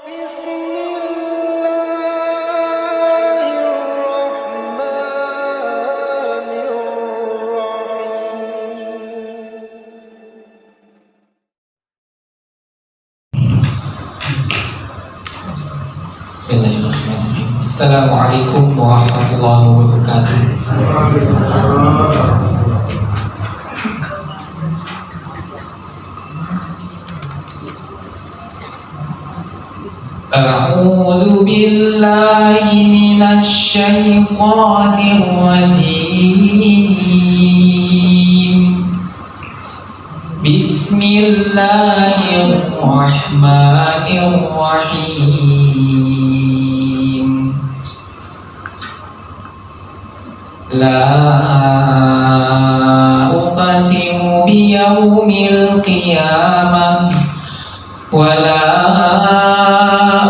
Bismillahirrahmanirrahim. Assalamualaikum warahmatullahi wabarakatuh. A'udzu billahi minasy syaithanir rajim. Bismillahirrahmanirrahim. La uqsimu biyaumil qiyamah wa la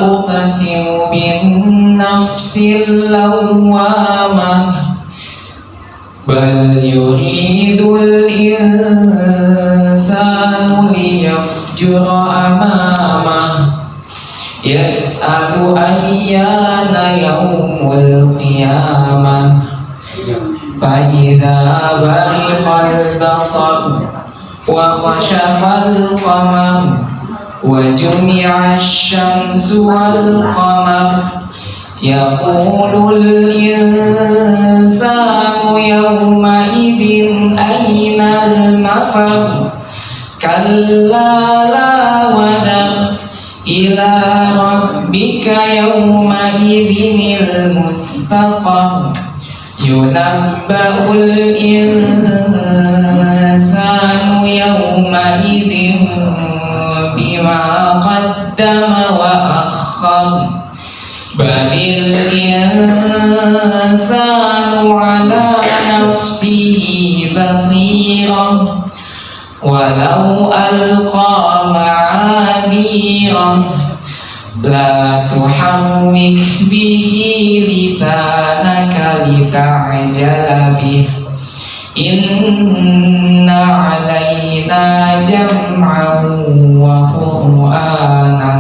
uqsimu bin nafsil lawwamah bal yuridul insanu liyafjura amamah yas'alu ayyana yaumul qiyamah فإذا برق البصر وخسف القمر وجمع الشمس والقمر يقول الإنسان يومئذ أين المفر كلا لا وزر إلى ربك يومئذ المستقر ينبأ الإنسان يومئذ بما قدم وأخر بل الإنسان على نفسه بصيرة ولو ألقى معاذيره لا تحرك به لسانك لتعجل به إن علينا جمعه وقرآنه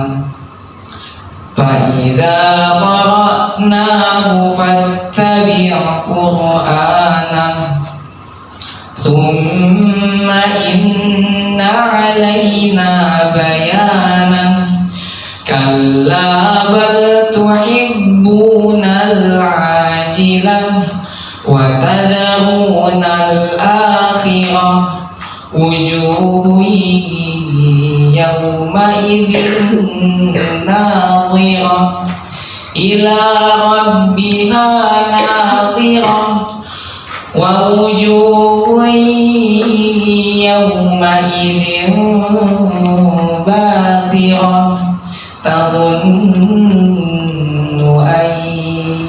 فإذا قرأناه فاتبع قرآنه ثم إن علينا بيانه كلا بل تحبون العاجلة وتذرون الآخرة وجوه يومئذ ناظرة إلى ربها ناظرة ووجوه يومئذ باسرة تظن أن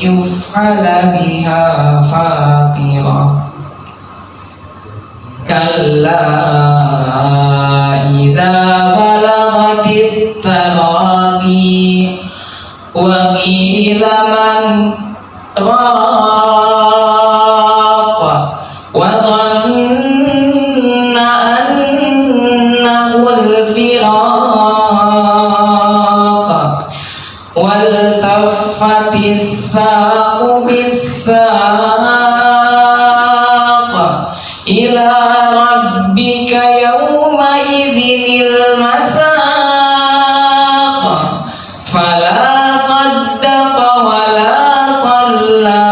يفعل بها فاقرة كلا إذا بلغت التراقي وقيل من راق وظن أنه الفراق والتفت الساق بالساق إلى ربك يومئذ المساق فلا صدق ولا صلى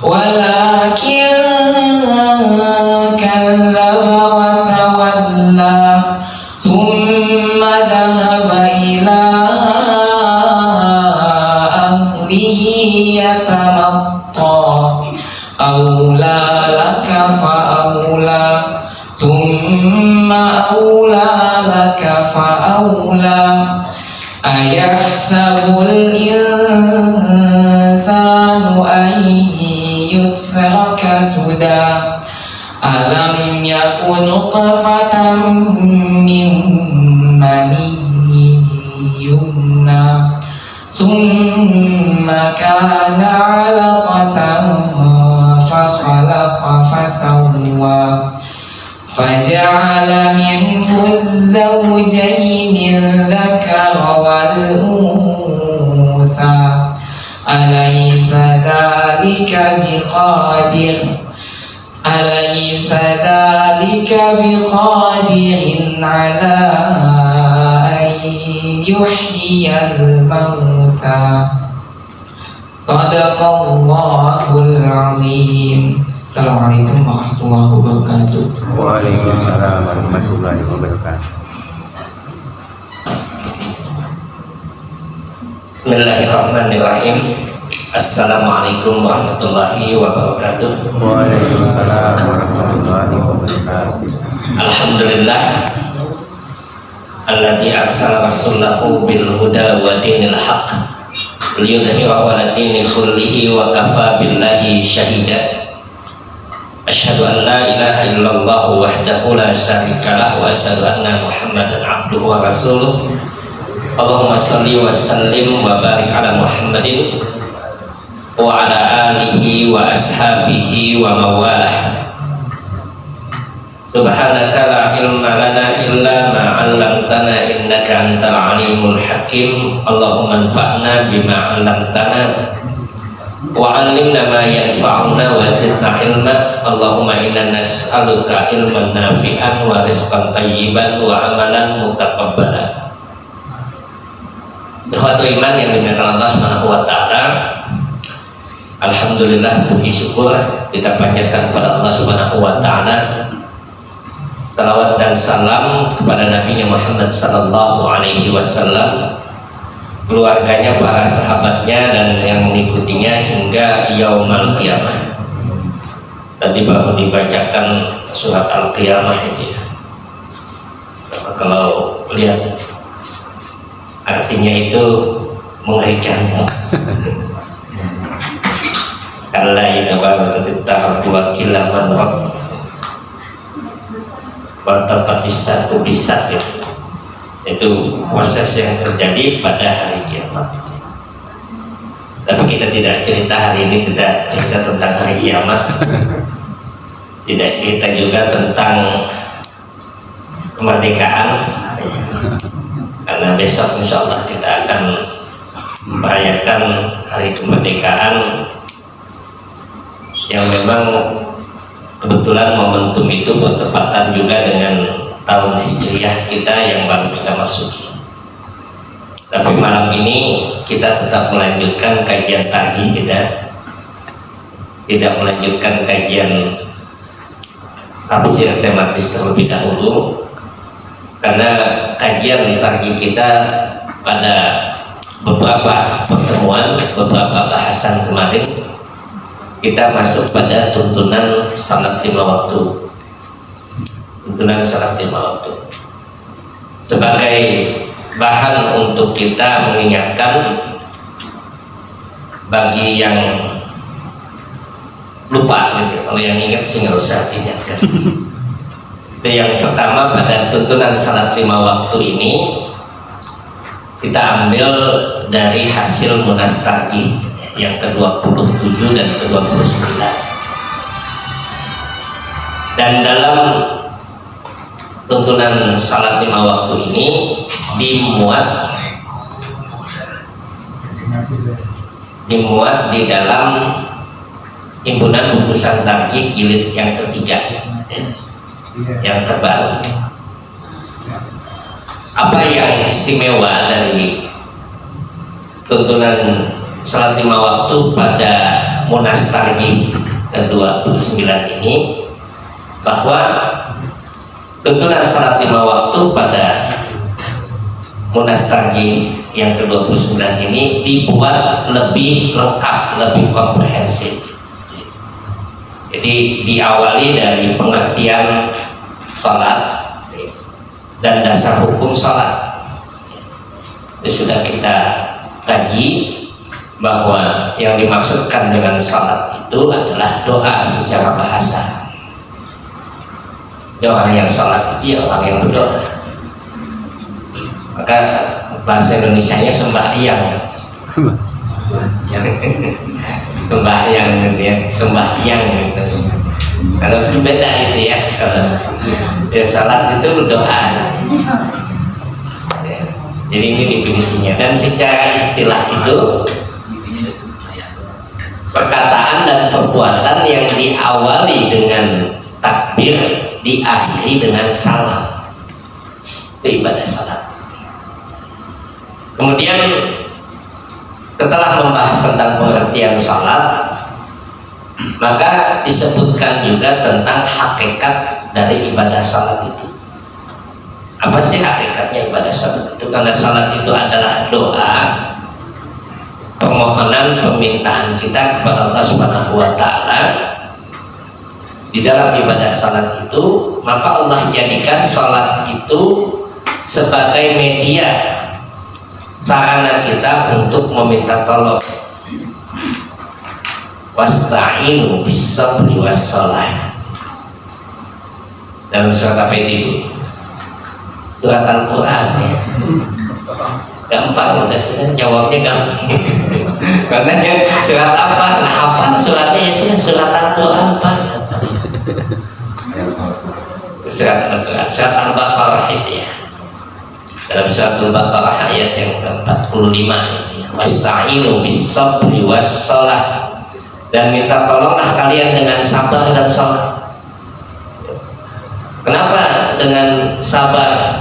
ولكن كذب وتولى ثم ذهب إلى يتمطى أولى لك فأولى ثم أولى لك فأولى أيحسب الإنسان أن يترك سدى ألم يكن نطفة من مني يمنى ثم كان علقة فخلق فسوى فجعل منه الزوجين الذكر والأنثى أليس ذلك بقادر على أن يحيي الموتى صدق الله العظيم. Assalamualaikum warahmatullahi wabarakatuh. Waalaikumsalam warahmatullahi wabarakatuh. Bismillahirrahmanirrahim. Assalamualaikum warahmatullahi wabarakatuh. Waalaikumsalam warahmatullahi wabarakatuh. Alhamdulillah alladzi arsala rasulahu bil huda wa dinil haqq liyudhhirahu 'ala dini kullihi wa kafa billahi syahida. Asyhadu an la ilaha illallah wahdahu la syarikalah wa asyhadu anna Muhammadan abduhu wa rasuluh. Allahumma shalli wa sallim wa barik ala Muhammadin wa ala alihi wa ashabihi wa mawalah. Subhanaka la ilma lana illa ma 'allamtana innaka antal alimul hakim. Allahumma anfa'na bima 'allamtana wa 'allimna ma yanfa'una wa zidna ilma. Allahumma inna nas'aluka ilman nafi'an wa rizqan thayyiban wa amalan mutaqabbalan. Ikhwatul iman yang dimuliakan Allah Subhanahu wa taala, alhamdulillah, puji syukur kita panjatkan kepada Allah Subhanahu wa taala. Salawat dan salam kepada Nabi Muhammad sallallahu alaihi wasallam, keluarganya, para sahabatnya dan yang mengikutinya hingga yaumul qiyamah. Tadi baru dibacakan surat Al-Qiyamah itu ya. Kalau lihat artinya itu mengerikan. Kalla idza ketika dua kilaman rob bertepatisa kubisat, itu proses yang terjadi pada hari kiamat. Tapi kita tidak cerita hari ini, tidak cerita tentang hari kiamat, tidak cerita juga tentang kemerdekaan, karena besok insya Allah kita akan merayakan hari kemerdekaan yang memang kebetulan momentum itu bertepatan juga dengan tahun Hijriah kita yang baru kita masuki. Tapi malam ini kita tetap melanjutkan kajian pagi kita, tidak melanjutkan kajian tafsir tematis terlebih dahulu, karena kajian pagi kita pada beberapa pertemuan, beberapa bahasan kemarin kita masuk pada tuntunan salat 5 waktu. Tuntunan salat 5 waktu sebagai bahan untuk kita mengingatkan bagi yang lupa gitu. Kalau yang ingat sih nggak usah diingatkan. Itu yang pertama, pada tuntunan salat 5 waktu ini kita ambil dari hasil munas tarjih yang ke-27 dan ke-29. Dan dalam tuntunan salat 5 waktu ini dimuat di dalam himpunan putusan tarjih jilid yang ketiga, yang terbaru. Apa yang istimewa dari tuntunan salat 5 waktu pada munas tarjih ke-29 ini, bahwa tuntunan salat 5 waktu pada munas tarjih yang ke-29 ini dibuat lebih lengkap, lebih komprehensif. Jadi diawali dari pengertian salat dan dasar hukum salat. Itu sudah kita kaji bahwa yang dimaksudkan dengan salat itu adalah doa secara bahasa. Orang yang salat itu ya orang yang berdoa. Maka bahasa Indonesianya sembahyang. Sembahyang gitu ya, sembahyang gitu. Kalau itu beda itu ya. Kalau ya salat itu berdoa. Jadi ini definisinya. Dan secara istilah itu perkataan dan perbuatan yang diawali dengan takbir, diakhiri dengan salam. Itu ibadah salat. Kemudian setelah membahas tentang pengertian salat, maka disebutkan juga tentang hakikat dari ibadah salat itu. Apa sih hakikatnya ibadah salat itu? Karena salat itu adalah doa, permohonan, permintaan kita kepada Allah Subhanahu wa Ta'ala. Di dalam ibadah salat itu, maka Allah jadikan salat itu sebagai media, sarana kita untuk meminta tolong. Wasta'inu bis-sabri was-shalah. Dalam surat apa itu? Surat Al-Quran ya. Gampang, udah sudah jawabnya gampang. Karena surat apa? Nah, hafal suratnya ya sudah surat Al-Quran Pak. Surat Al-Quran, surat Al-Baqarah itu ya. Dalam surat Al-Baqarah ayat yang ke-45 ini, wasta'inu bis-sabri was-shalah, dan minta tolonglah kalian dengan sabar dan salat. Kenapa dengan sabar?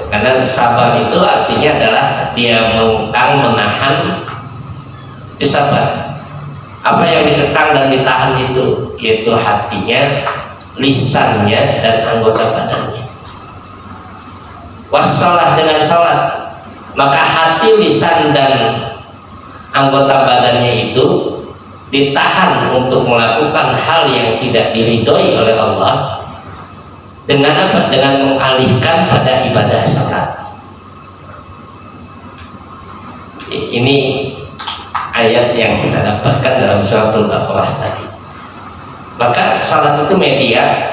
Karena sabar itu artinya adalah dia mengekang, menahan, itu sabar. Apa yang dikekang dan ditahan itu, yaitu hatinya, lisannya, dan anggota badannya. Wassalah dengan salat, maka hati, lisan, dan anggota badannya itu ditahan untuk melakukan hal yang tidak diridhoi oleh Allah. Dengan apa? Dengan mengalihkan pada ibadah salat. Ini ayat yang kita dapatkan dalam surat Al-Baqarah tadi. Maka salat itu media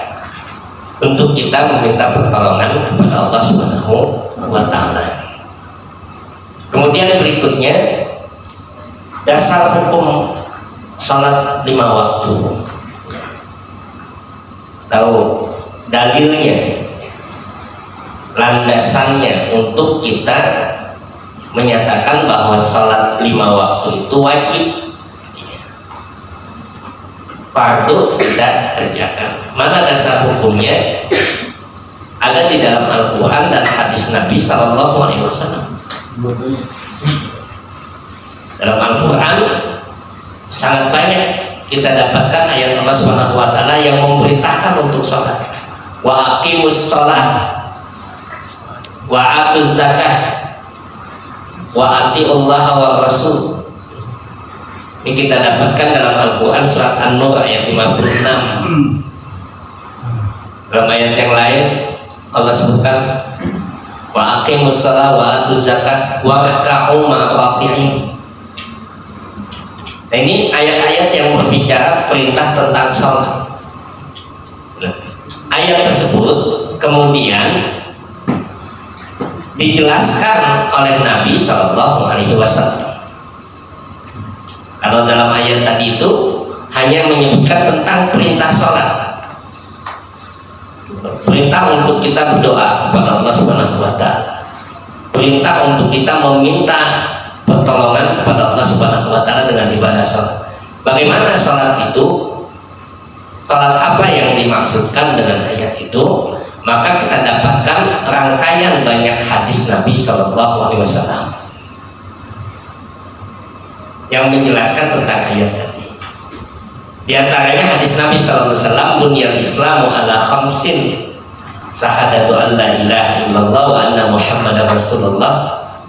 untuk kita meminta pertolongan kepada Allah Subhanahu wa Ta'ala. Kemudian berikutnya, dasar hukum salat 5 waktu. Tahu dalilnya, landasannya untuk kita menyatakan bahwa salat 5 waktu itu wajib, fardu tidak kerjakan. Mana dasar hukumnya? Ada di dalam Al-Quran dan hadis Nabi SAW. Dalam Al-Quran sangat banyak kita dapatkan ayat Allah Subhanahu wa Ta'ala yang memerintahkan untuk sholat. Wa aqimus sholat wa atuz zakah wa atiullaha wa rasul. Ini kita dapatkan dalam Al-Quran surat An-Nur ayat 56. Dalam ayat yang lain Allah sebutkan wa aqimus sholat wa atuz zakah wa raka'u ma'raki'in. Nah, ini ayat-ayat yang berbicara perintah tentang sholat. Nah, ayat tersebut kemudian dijelaskan oleh Nabi SAW. Kalau dalam ayat tadi itu hanya menyebutkan tentang perintah sholat, perintah untuk kita berdoa kepada Allah Subhanahu wa Ta'ala, perintah untuk kita meminta pertolongan kepada Allah Subhanahu wa Ta'ala dengan ibadah sholat. Bagaimana sholat itu? Sholat apa yang dimaksudkan dengan ayat itu? Maka kita dapatkan rangkaian banyak hadis Nabi SAW yang menjelaskan tentang ayat tadi. Di antaranya hadis Nabi SAW, bunyal Islamu ala khamsin, syahadatu an la ilaha illallah wa anna Muhammadar Rasulullah,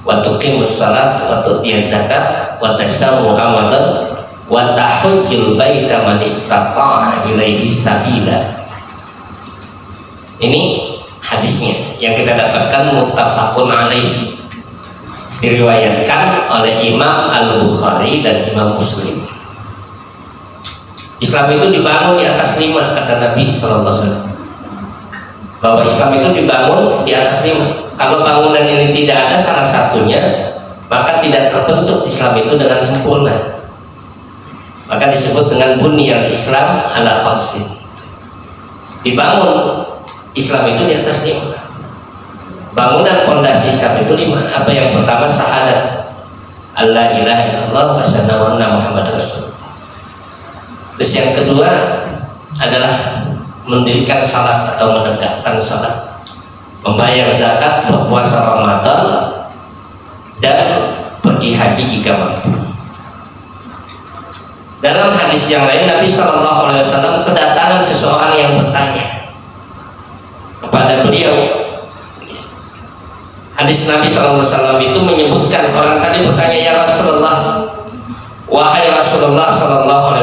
wa tuqimus salat wa tu'tiyaz zakat wa tasawwu ramadan wa tahujjul baita man istata'a ilaihi sabila. Ini hadisnya yang kita dapatkan muttafaqun alaih, diriwayatkan oleh Imam Al-Bukhari dan Imam Muslim. Islam itu dibangun di atas 5, kata Nabi SAW, bahwa Islam itu dibangun di atas 5. Kalau bangunan ini tidak ada salah satunya, maka tidak terbentuk Islam itu dengan sempurna. Maka disebut dengan bunyal Islam ala khamsin. Dibangun Islam itu di atas 5. Bangunan pondasi Islam itu 5. Apa yang pertama? Syahadat alla ilaha illallah wa asyhadu anna Muhammadar Rasulullah. Terus yang kedua adalah mendirikan salat atau menegakkan salat, membayar zakat, berpuasa Ramadan, dan pergi haji jika mampu. Dalam hadis yang lain Nabi SAW kedatangan seseorang yang bertanya kepada beliau. Hadis Nabi SAW itu menyebutkan orang tadi bertanya, ya Rasulullah, wahai Rasulullah SAW,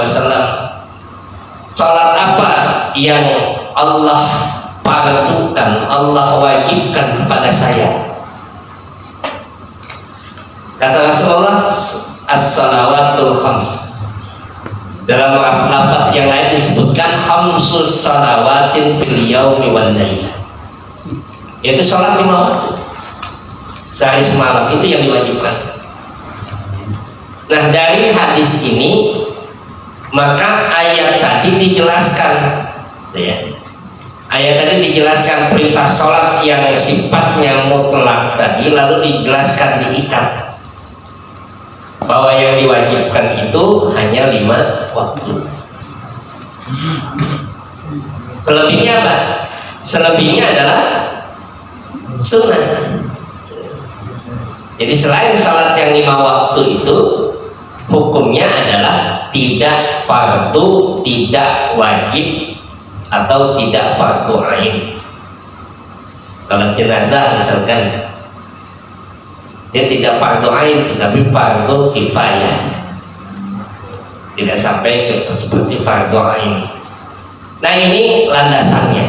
salat apa yang Allah fardukan, Allah wajibkan kepada saya? Kata Rasulullah, as-salawatul khams. Dalam lafaz yang lain disebutkan khamsus salawatin fil yaumi wal laila, yaitu salat 5 waktu sehari semalam, itu yang diwajibkan. Nah, dari hadis ini maka ayat tadi dijelaskan, ya. Ayat tadi dijelaskan perintah sholat yang sifatnya mutlak tadi, lalu dijelaskan diikat bahwa yang diwajibkan itu hanya 5 waktu. Selebihnya apa? Selebihnya adalah sunnah. Jadi selain salat yang 5 waktu itu, hukumnya adalah tidak fardu, tidak wajib, atau tidak fardu ain. Kalau jenazah misalkan, dia tidak fardu ain, tetapi fardu kifayah, tidak sampai ke seperti fardu ain. Nah, ini landasannya.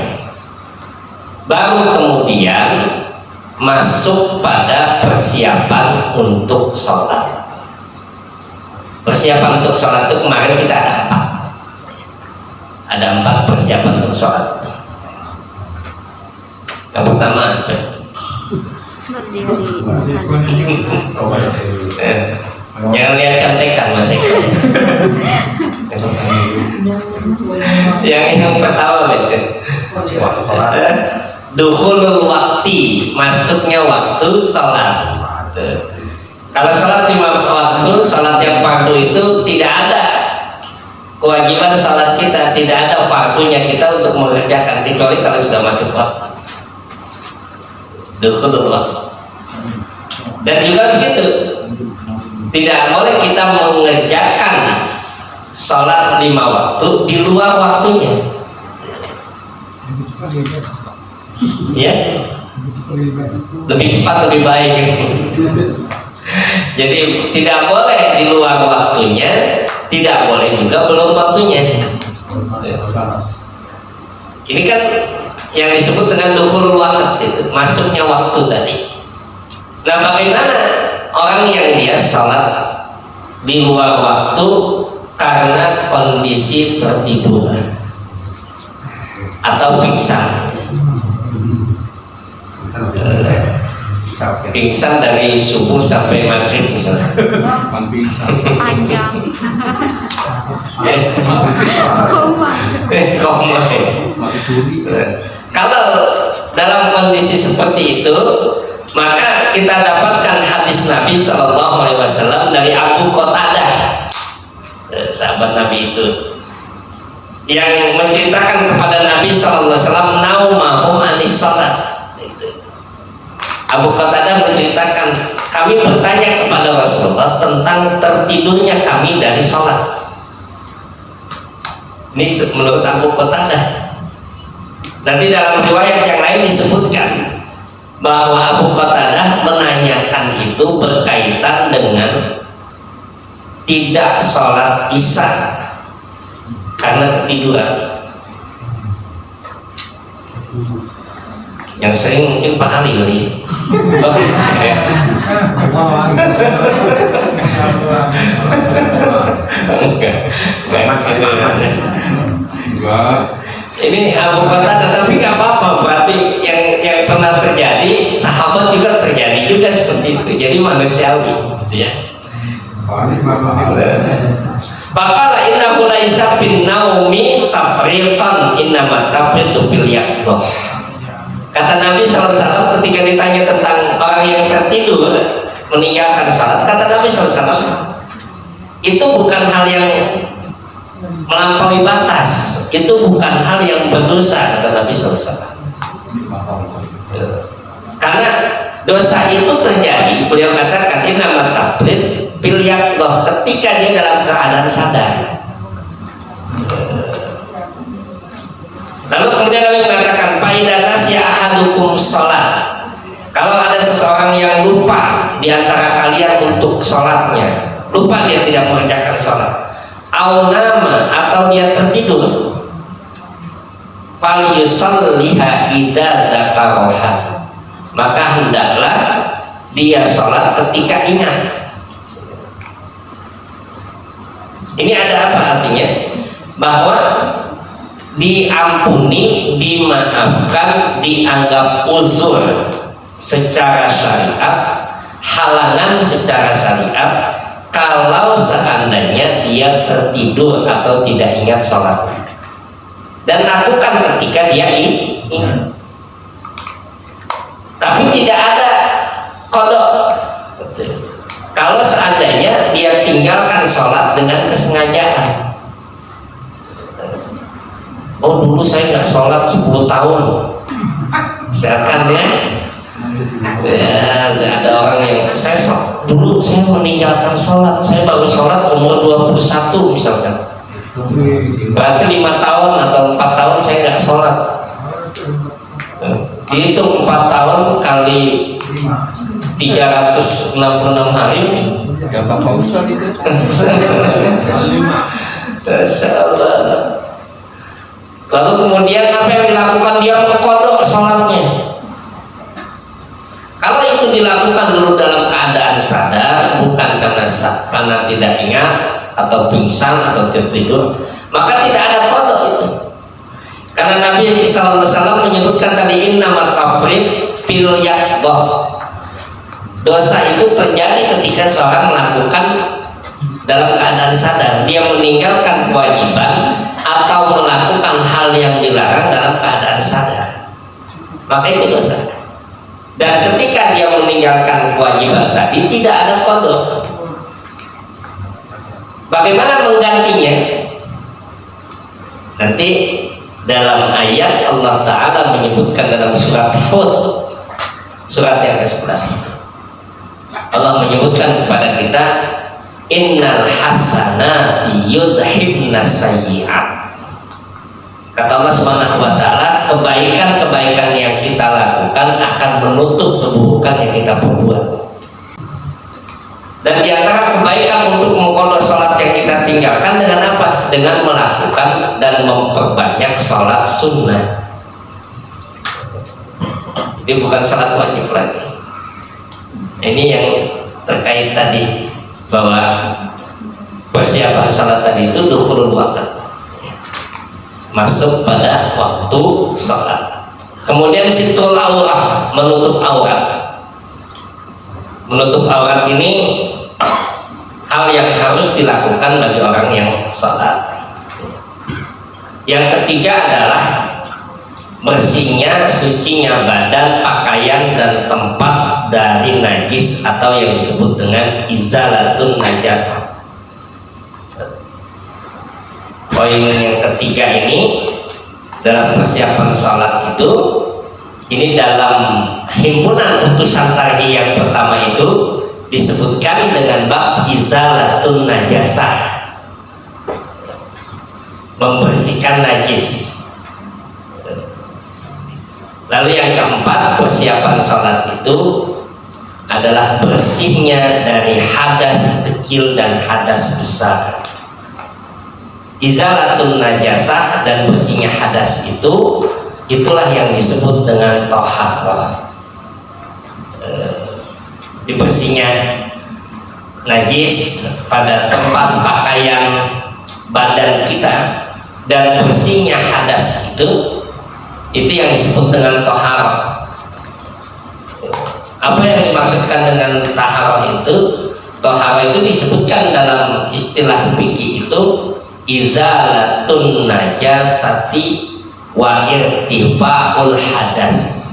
Baru kemudian masuk pada persiapan untuk sholat. Persiapan untuk sholat itu kemarin kita ada 4 persiapan untuk sholat. Yang pertama apa? Jangan lihat cantekan Mas Eko. Yang pertama betul. Dukhulul wakti, masuknya waktu sholat. Kalau sholat 5 waktu, sholat yang fardu itu tidak ada kewajiban sholat kita, tidak ada fardunya kita untuk mengerjakan, kecuali kalau sudah masuk waktu. Dukhulul waktu. Dan juga begitu, tidak boleh kita mengerjakan sholat 5 waktu di luar waktunya. Ya, lebih cepat lebih baik. Jadi tidak boleh di luar waktunya, tidak boleh juga belum waktunya. Ini kan yang disebut dengan dukhulul waktu, itu masuknya waktu tadi. Nah, bagaimana orang yang dia sholat di luar waktu karena kondisi tertiduran atau pingsan? Pingsan dari subuh sampai maghrib misalnya. Panjang. Koma. Kalau dalam kondisi seperti itu, maka kita dapatkan hadis Nabi SAW dari Abu Qatadah, sahabat Nabi itu, yang menceritakan kepada Nabi SAW naumahum anis salat. Abu Qatadah menceritakan, kami bertanya kepada Rasulullah tentang tertidurnya kami dari sholat. Ini menurut Abu Qatadah. Nanti dalam riwayat yang lain disebutkan bahwa Abu Qatadah menanyakan itu berkaitan dengan tidak sholat isya karena ketiduran. Yang sering mungkin Pak Ali kali. Ini Abu Qatadah, tapi nggak apa-apa. Berarti yang pernah terjadi, sahabat juga terjadi juga seperti itu. Jadi manusiawi, gitu ya. Baqala innahu laisa bin naumi tafriqan, innama tafriqu bil yaqظah. Kata Nabi SAW ketika ditanya tentang orang yang tertidur, meninggalkan salat, kata Nabi SAW, itu bukan hal yang melampaui batas, itu bukan hal yang berdosa, kata Nabi SAW. Karena dosa itu terjadi, beliau katakan innama tafrid fil yaqdah, ketika dia dalam keadaan sadar. Lalu kemudian Nabi mengatakan faidan nasya ahadukum sholat, kalau ada seseorang yang lupa di antara kalian untuk sholatnya, lupa dia tidak mengerjakan sholat, au nama, atau dia tertidur, fal yusalliha idza dzakaraha, maka hendaklah dia sholat ketika ingat. Ini ada apa artinya? Bahwa diampuni, dimaafkan, dianggap uzur secara syariat, halangan secara syariat, kalau seandainya dia tertidur atau tidak ingat sholat, dan lakukan ketika dia ingat. Tapi tidak ada kodok. Kalau seandainya dia tinggalkan sholat dengan kesengajaan. Oh, dulu saya nggak sholat 10 tahun. Misalkan ya, ada orang yang dulu saya meninggalkan sholat, saya baru sholat umur 21 misalkan. Berarti 5 tahun atau 4 tahun saya nggak sholat. Dihitung 4 tahun kali 366 hari. Gak apa-apa Ustaz itu. Masyaallah. Lalu kemudian apa yang dilakukan? Dia mengkodok sholatnya. Kalau itu dilakukan dulu dalam keadaan sadar, bukan karena tidak ingat atau pingsan atau tertidur, maka tidak ada kodok itu. Karena Nabi SAW menyebutkan tadi innama tafrid fil yaqdah, dosa itu terjadi ketika seorang melakukan dalam keadaan sadar, dia meninggalkan kewajiban atau melakukan hal yang dilarang dalam keadaan sadar, maka itu dosa. Dan ketika dia meninggalkan kewajiban tadi, tidak ada qada. Bagaimana menggantinya? Nanti dalam ayat Allah Ta'ala menyebutkan dalam surat Hud, surat yang ke-11, Allah menyebutkan kepada kita, innal hasanati yudhibna sayyi'at. Kata Allah Subhanahu wa Ta'ala, kebaikan-kebaikan yang kita lakukan akan menutup keburukan yang kita perbuat. Dan di antara kebaikan untuk mengqadha sholat yang kita tinggalkan dengan apa? Dengan melakukan dan memperbanyak sholat sunnah. Ini bukan sholat wajib lagi. Ini yang terkait tadi, bahwa persiapan salat tadi itu dukhulul waqt, masuk pada waktu salat. Kemudian situl aurat, menutup aurat. Menutup aurat ini hal yang harus dilakukan bagi orang yang salat. Yang ketiga adalah bersihnya, sucinya badan, pakaian, dan tempat dari najis atau yang disebut dengan izalatun najasah. Poin yang ketiga ini dalam persiapan salat itu, ini dalam himpunan putusan tarjih yang pertama itu disebutkan dengan bab izalatun najasah, membersihkan najis. Lalu yang keempat, persiapan salat itu adalah bersihnya dari hadas kecil dan hadas besar. Izalatun najasah dan bersihnya hadas itu, itulah yang disebut dengan thaharah. Dibersihnya najis pada tempat pakaian badan kita dan bersihnya hadas itu yang disebut dengan thaharah. Apa yang dimaksudkan dengan taharah itu? Taharah itu disebutkan dalam istilah fikih itu izalatun najasati wa irtifa'ul hadas.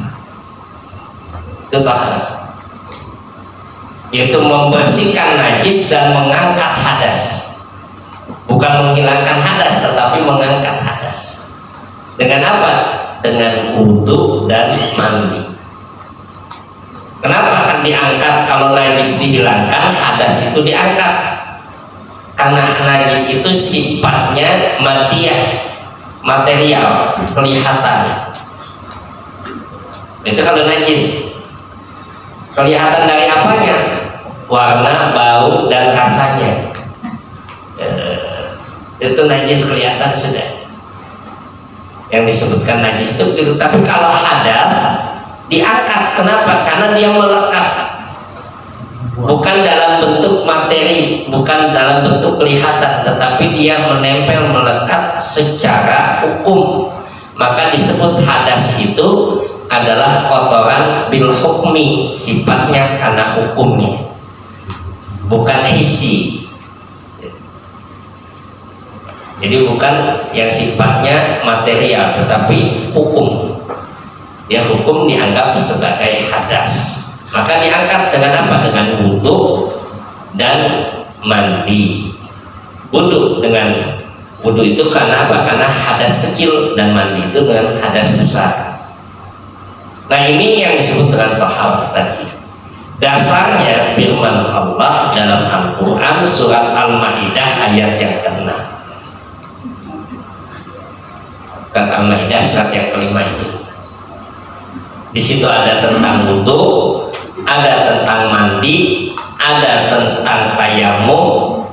Itu taharah. yaitu membersihkan najis dan mengangkat hadas. Bukan menghilangkan hadas, tetapi mengangkat hadas. Dengan apa? Dengan wudu dan mandi. Kenapa akan diangkat? Kalau najis dihilangkan, hadas itu diangkat. Karena najis itu sifatnya madiyah, material, kelihatan. Itu kalau najis. Kelihatan dari apanya? Warna, bau, dan rasanya. Itu najis kelihatan sudah. Yang disebutkan najis itu begitu. Tapi kalau hadas diangkat, kenapa? Karena dia melekat, bukan dalam bentuk materi, bukan dalam bentuk kelihatan, tetapi dia menempel, melekat secara hukum. Maka disebut hadas itu adalah kotoran bil hukmi, sifatnya karena hukumnya, bukan hisi. Jadi bukan yang sifatnya material, tetapi hukum. Ya, hukum dianggap sebagai hadas. Maka diangkat dengan apa? Dengan wudu dan mandi. Wudu itu karena apa? Karena hadas kecil, dan mandi itu dengan hadas besar. Nah, ini yang disebut dengan taharah tadi. Dasarnya firman Allah dalam Al-Quran surat Al-Maidah ayat yang ke-6. Surat Al-Maidah surat yang ke-5 itu. Di situ ada tentang wudu, ada tentang mandi, ada tentang tayamum,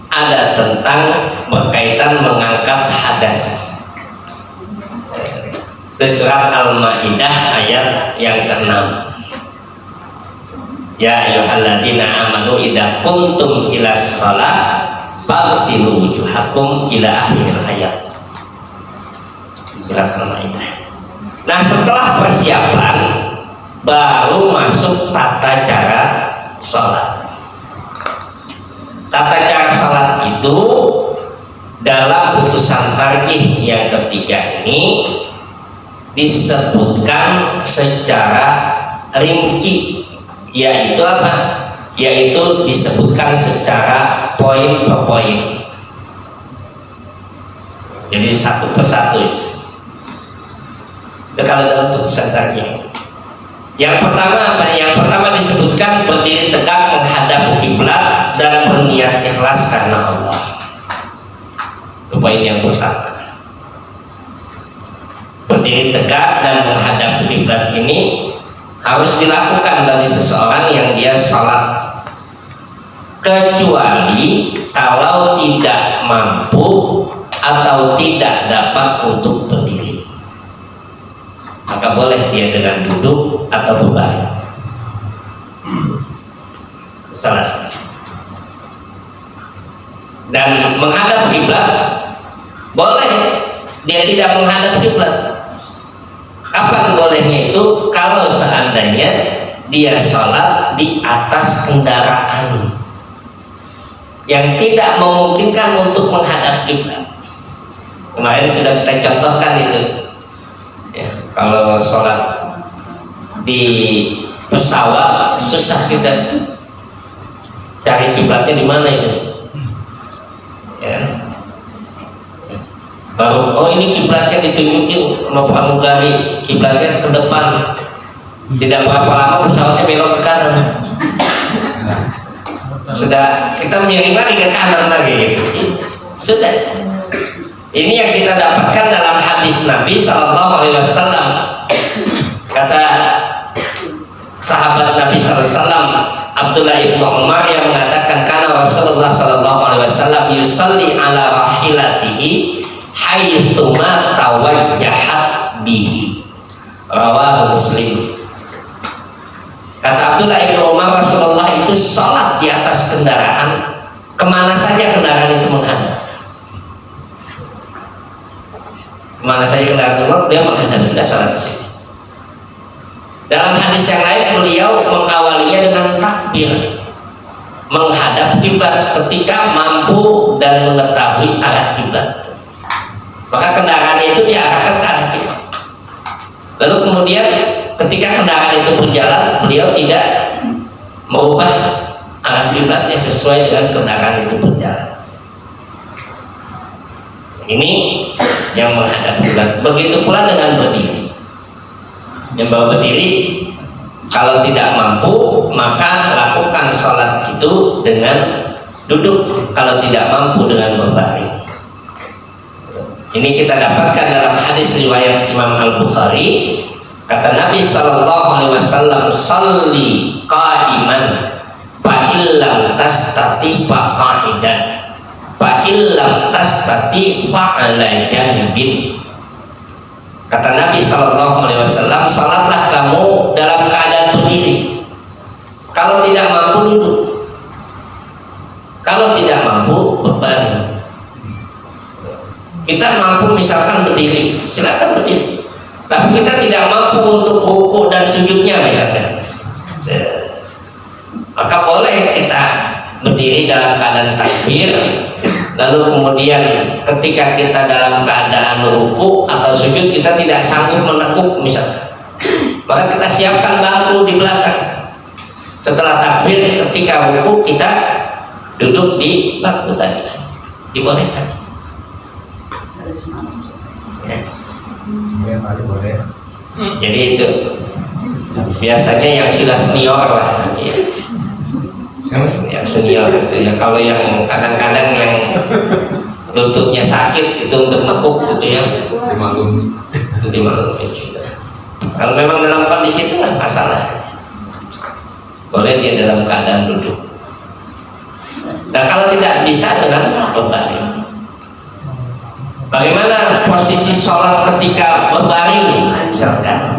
ada tentang berkaitan mengangkat hadas. Surat Al-Maidah ayat yang ke-6. Ya ayyuhalladzina amanu idza qumtum ilas shalah faghsilu wujuhakum ila akhir ayat. Surat Al-Maidah. Nah, setelah persiapan baru masuk tata cara sholat. Tata cara sholat itu dalam putusan tarjih yang ketiga ini disebutkan secara rinci, yaitu apa? Yaitu disebutkan secara poin per poin. Jadi satu persatu itu. Kalau dalam putusan tarjih, yang pertama apa? Yang pertama disebutkan berdiri tegak menghadap kiblat dan berniat ikhlas karena Allah. Itu poin yang pertama. Berdiri tegak dan menghadap kiblat ini harus dilakukan bagi seseorang yang dia sholat, kecuali kalau tidak mampu atau tidak dapat untuk berdiri, maka boleh dia dengan duduk atau berbaring salat. Dan menghadap kiblat boleh dia tidak menghadap kiblat. Kapan bolehnya itu? Kalau seandainya dia sholat di atas kendaraan yang tidak memungkinkan untuk menghadap kiblat. Kemarin sudah kita contohkan itu. Ya, kalau sholat di pesawat susah kita cari kiblatnya di mana itu. Ya. Baru ini kiblatnya ditunjukin sama pramugari, kiblatnya ke depan. Tidak berapa lama pesawatnya belok ke kanan. Sudah kita miring lagi ke kanan lagi gitu. Sudah. Ini yang kita dapatkan dalam hadis Nabi Sallallahu Alaihi Wasallam. Kata sahabat Nabi Sallallahu Alaihi Wasallam Abdullah ibn Umar yang mengatakan karena Rasulullah Sallallahu Alaihi Wasallam yusalli ala rahilatihi haitsuma tawajjahat bihi. Rawahu Muslim. Kata Abdullah ibn Umar, Rasulullah itu sholat di atas kendaraan kemana saja kendaraan itu menghadap. Kemana saja kendaraan itu dia menghadap, sudah sholat di situ. Dalam hadis yang lain beliau mengawalinya dengan takbir menghadap kiblat ketika mampu dan mengetahui arah kiblat. Maka kendaraannya itu diarahkan ke arah kiblat. Lalu kemudian ketika kendaraan itu berjalan, beliau tidak merubah kiblatnya sesuai dengan kendaraan itu berjalan. Ini yang menghadap kiblat. Begitu pula dengan berdiri. Yang bawa berdiri, kalau tidak mampu maka lakukan sholat itu dengan duduk, kalau tidak mampu dengan berbaring. Ini kita dapatkan dalam hadis riwayat Imam Al-Bukhari. Kata Nabi SAW, "Salli qa'iman, fa illam tastati fa qa'idan, fa illam tastati fa 'ala janbin." Kata Nabi SAW, salatlah kamu dalam keadaan berdiri. Kalau tidak mampu duduk, kalau tidak mampu berbaring. Kita mampu misalkan berdiri, silakan berdiri. Tapi kita tidak mampu untuk rukuk dan sujudnya misalkan, maka boleh kita berdiri dalam keadaan takbir. Lalu kemudian ketika kita dalam keadaan rukuk atau sujud kita tidak sanggup menekuk misalkan, maka kita siapkan bangku di belakang. Setelah takbir ketika rukuk kita duduk di bangku tadi, dibolehkan. Jadi itu biasanya yang sudah senior lah, yang senior itu ya. Kalau yang kadang-kadang yang lututnya sakit itu untuk nekuk gitu ya, dimaklumi. Kalau memang dalam kondisi itu nggak masalah, boleh dia dalam keadaan duduk. Nah kalau tidak bisa dengan berbaring. Bagaimana posisi sholat ketika berbaring? Misalkan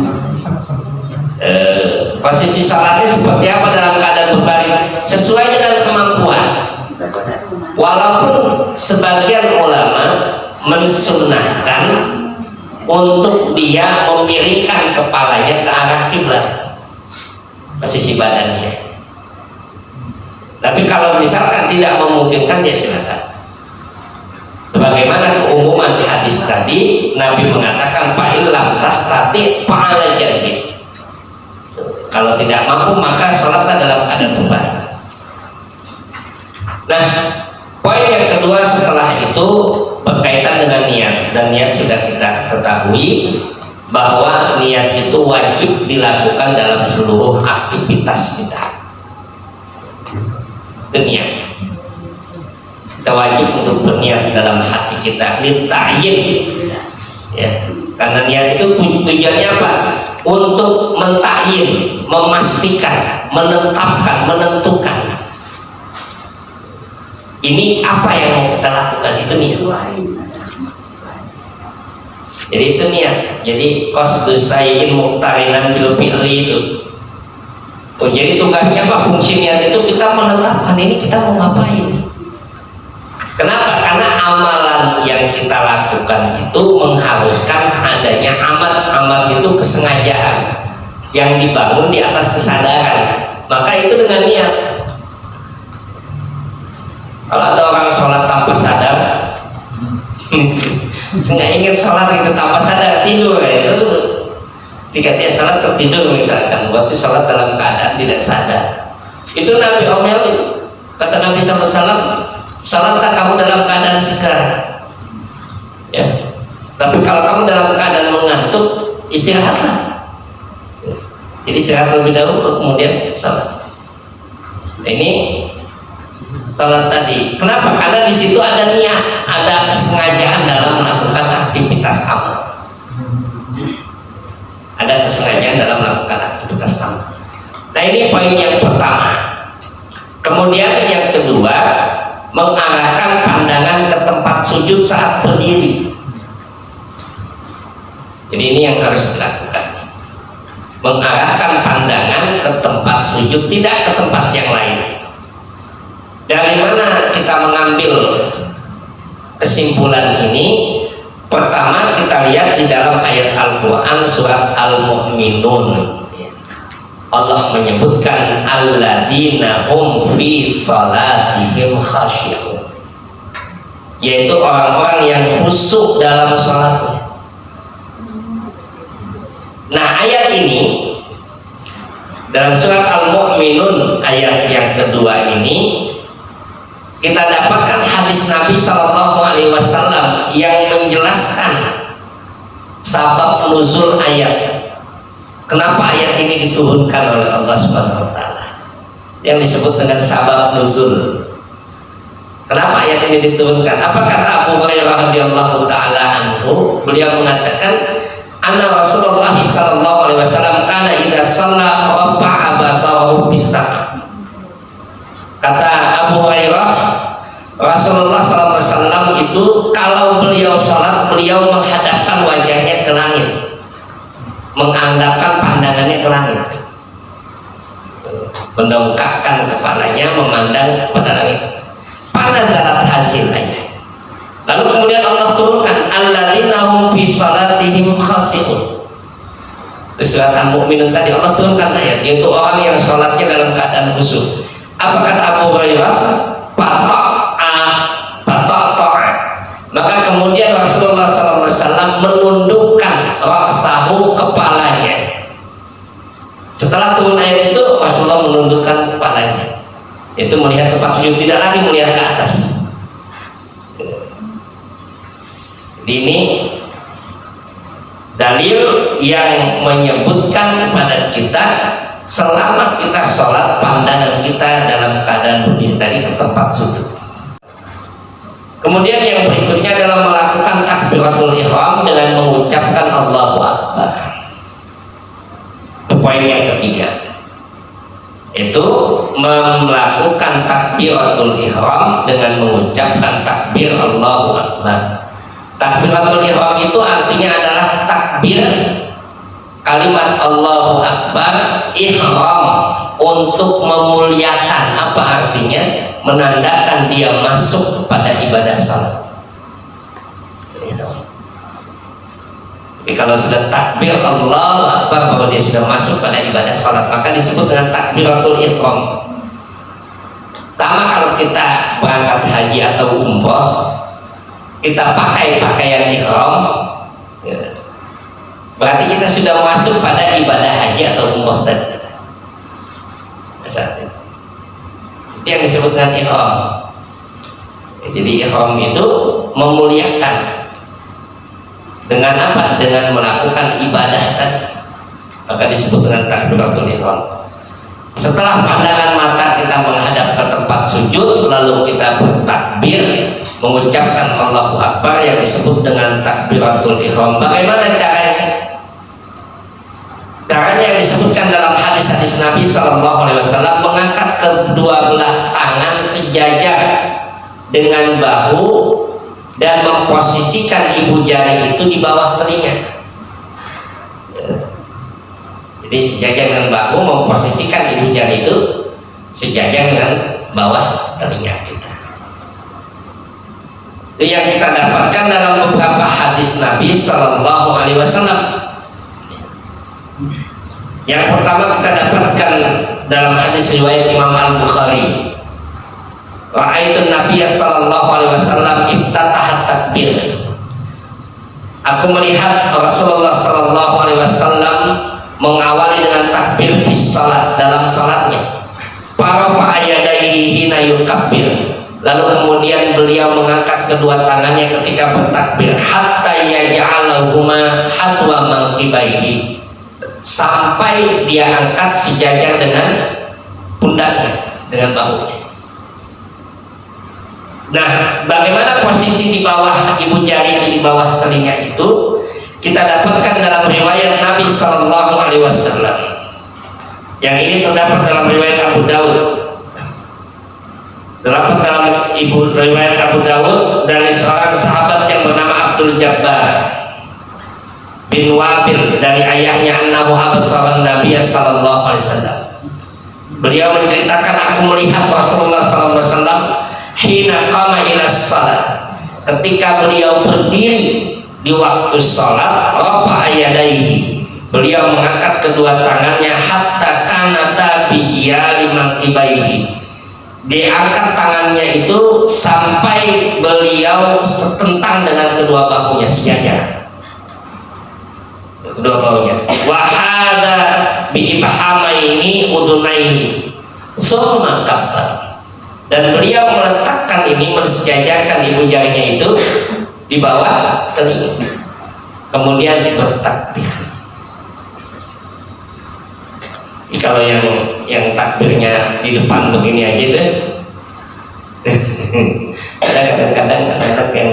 posisi sholatnya seperti apa dalam keadaan berbaring? Sesuai dengan kemampuan. Walaupun sebagian ulama mensunnahkan untuk dia memiringkan kepalanya ke arah kiblat, posisi badannya. Tapi kalau misalkan tidak memungkinkan, dia silakan. Sebagaimana keumuman hadis tadi, Nabi mengatakan fa'illam tastati fa'ala janbi. Kalau tidak mampu maka sholatlah dalam keadaan berbaring. Nah, poin yang kedua setelah itu berkaitan dengan niat, dan niat sudah kita ketahui bahwa niat itu wajib dilakukan dalam seluruh aktivitas kita. Itu niat. Kita wajib untuk berniat dalam hati kita, ta'yin, ya. Karena niat itu tujuannya apa? Untuk mentakyin, memastikan, menetapkan, menentukan. Ini apa yang mau kita lakukan, itu niat. Jadi itu niat. Jadi qasdus sayyin muqtarinan bil fi'li itu. Oh, jadi tugasnya apa? Fungsi niat itu kita menetapkan ini kita mau ngapain. Kenapa? Karena amalan yang kita lakukan itu mengharuskan adanya amal itu kesengajaan yang dibangun di atas kesadaran. Maka itu dengan niat. Kalau ada orang sholat tanpa sadar, nggak ingat sholat itu tanpa sadar, tidur ya. Jika dia sholat tertidur misalkan, berarti sholat dalam keadaan tidak sadar. Itu Nabi omelin. Kata Nabi SAW, salatlah kamu dalam keadaan segar, ya. Tapi kalau kamu dalam keadaan mengantuk, istirahatlah. Jadi istirahat lebih dahulu, kemudian salat. Ini salat tadi. Kenapa? Karena di situ ada niat, ada kesengajaan dalam melakukan aktivitas amal. Ada kesengajaan dalam melakukan aktivitas amal. Nah ini poin yang pertama. Kemudian yang kedua, mengarahkan pandangan ke tempat sujud saat berdiri. Jadi ini yang harus dilakukan, mengarahkan pandangan ke tempat sujud, tidak ke tempat yang lain. Dari mana kita mengambil kesimpulan ini? Pertama kita lihat di dalam ayat Al-Quran surat Al-Mu'minun. Allah menyebutkan alladzina hum fi salatihim khasy'un, yaitu orang-orang yang khusyuk dalam salatnya. Nah ayat ini Dalam surat Al-Mu'minun ayat yang kedua ini kita dapatkan hadis Nabi Shallallahu Alaihi Wasallam yang menjelaskan sabab nuzul ayat. Kenapa ayat ini diturunkan oleh Allah Subhanahu Wa Taala? Yang disebut dengan sabab nuzul. Kenapa ayat ini diturunkan? Apa kata Abu Hurairah radhiyallahu taala anhu? Beliau mengatakan, anna Rasulullah sallallahu alaihi wasallam kana idza shalla rafa'a basarahu bis-sama'. Kata Abu Hurairah, Rasulullah sallallahu alaihi wasallam itu kalau beliau salat, beliau menghadapkan wajahnya ke langit, menganggarkan pandangannya ke langit, mendongakkan kepalanya memandang pada langit. Pada zarat hasil ayat. Lalu kemudian Allah turunkan alladzina hum fi salatihim khashi'un. Surat Al-Mu'minun tadi Allah turunkan ayat, yaitu orang yang salatnya dalam keadaan khusyuk. Apa kata Abu Hurairah? Pata'a. Maka kemudian Rasulullah sallallahu alaihi wasallam menundukkan ra'sahu, kepalanya. Setelah turun ayat itu Rasulullah menundukkan kepalanya. Itu melihat tempat sujud, tidak lagi melihat ke atas. Ini dalil yang menyebutkan kepada kita selama kita sholat, pandangan kita dalam keadaan berdiri tadi ke tempat sujud. Kemudian yang berikutnya adalah melakukan takbiratul ihram dengan mengucapkan Allahu Akbar. Itu poin yang ketiga, itu melakukan takbiratul ihram dengan mengucapkan takbir Allahu Akbar. Takbiratul ihram itu artinya adalah takbir kalimat Allahu Akbar, ihram untuk memuliakan. Apa artinya? Menandakan dia masuk kepada ibadah salat. Tapi kalau sudah takbir Allahu Akbar bahwa dia sudah masuk pada ibadah salat, maka disebut dengan takbiratul ihram. Sama kalau kita berangkat haji atau umrah, kita pakai pakaian ihram, berarti kita sudah masuk pada ibadah haji atau umrah tadi. Itu yang disebut dengan ihram. Jadi ihram itu memuliakan. Dengan apa? Dengan melakukan ibadah tadi, maka disebut dengan takbiratul ihram. Setelah pandangan mata kita menghadap ke tempat sujud, lalu kita bertakbir mengucapkan Allahu Akbar yang disebut dengan takbiratul ihram. Bagaimana caranya? Caranya yang disebutkan dalam hadis-hadis Nabi Sallallahu Alaihi Wasallam, mengangkat kedua belah tangan sejajar dengan bahu dan memposisikan ibu jari itu di bawah telinga. Jadi sejajar dengan bahu, memposisikan ibu jari itu sejajar dengan bawah telinga kita. Itu yang kita dapatkan dalam beberapa hadis Nabi Sallallahu Alaihi Wasallam. Yang pertama kita dapatkan dalam hadis riwayat Imam Al-Bukhari. Ra'aitun Nabiya sallallahu alaihi wasallam ibtatahat takbir. Aku melihat Rasulullah sallallahu alaihi wasallam mengawali dengan takbir bis salat, dalam salatnya. Para ayadaihi hina yukabbir. Lalu kemudian beliau mengangkat kedua tangannya ketika bertakbir, hatta yaj'alahuma hatwa manqibaihi, sampai dia angkat sejajar dengan pundaknya, dengan bahunya. Nah, bagaimana posisi di bawah ibu jari itu, di bawah telinga itu, kita dapatkan dalam riwayat Nabi Sallallahu Alaihi Wasallam. Yang ini terdapat dalam riwayat Abu Dawud. Terdapat dalam riwayat Abu Dawud dari seorang sahabat yang bernama Abdul Jabbar bin Wabil, dari ayahnya annahu absara Nabi Sallallahu Alaihi Wasallam. Beliau menceritakan, aku melihat Rasulullah Sallallahu Alaihi Wasallam hina qama ila salat, ketika beliau berdiri di waktu salat, rafa'a yadaihi, beliau mengangkat kedua tangannya, hatta kanata bijiyali manqibaihi, diangkat tangannya itu sampai beliau setentang dengan kedua bahunya, sejajar kedua bahunya. Wa hadza bi ibhamaini udunaini summa kabbar. Dan beliau meletakkan ini, mensejajarkan ibu jarinya itu di bawah telinga, kemudian bertakbir. Jadi kalau yang takbirnya di depan begini aja tuh ada kadang-kadang anak yang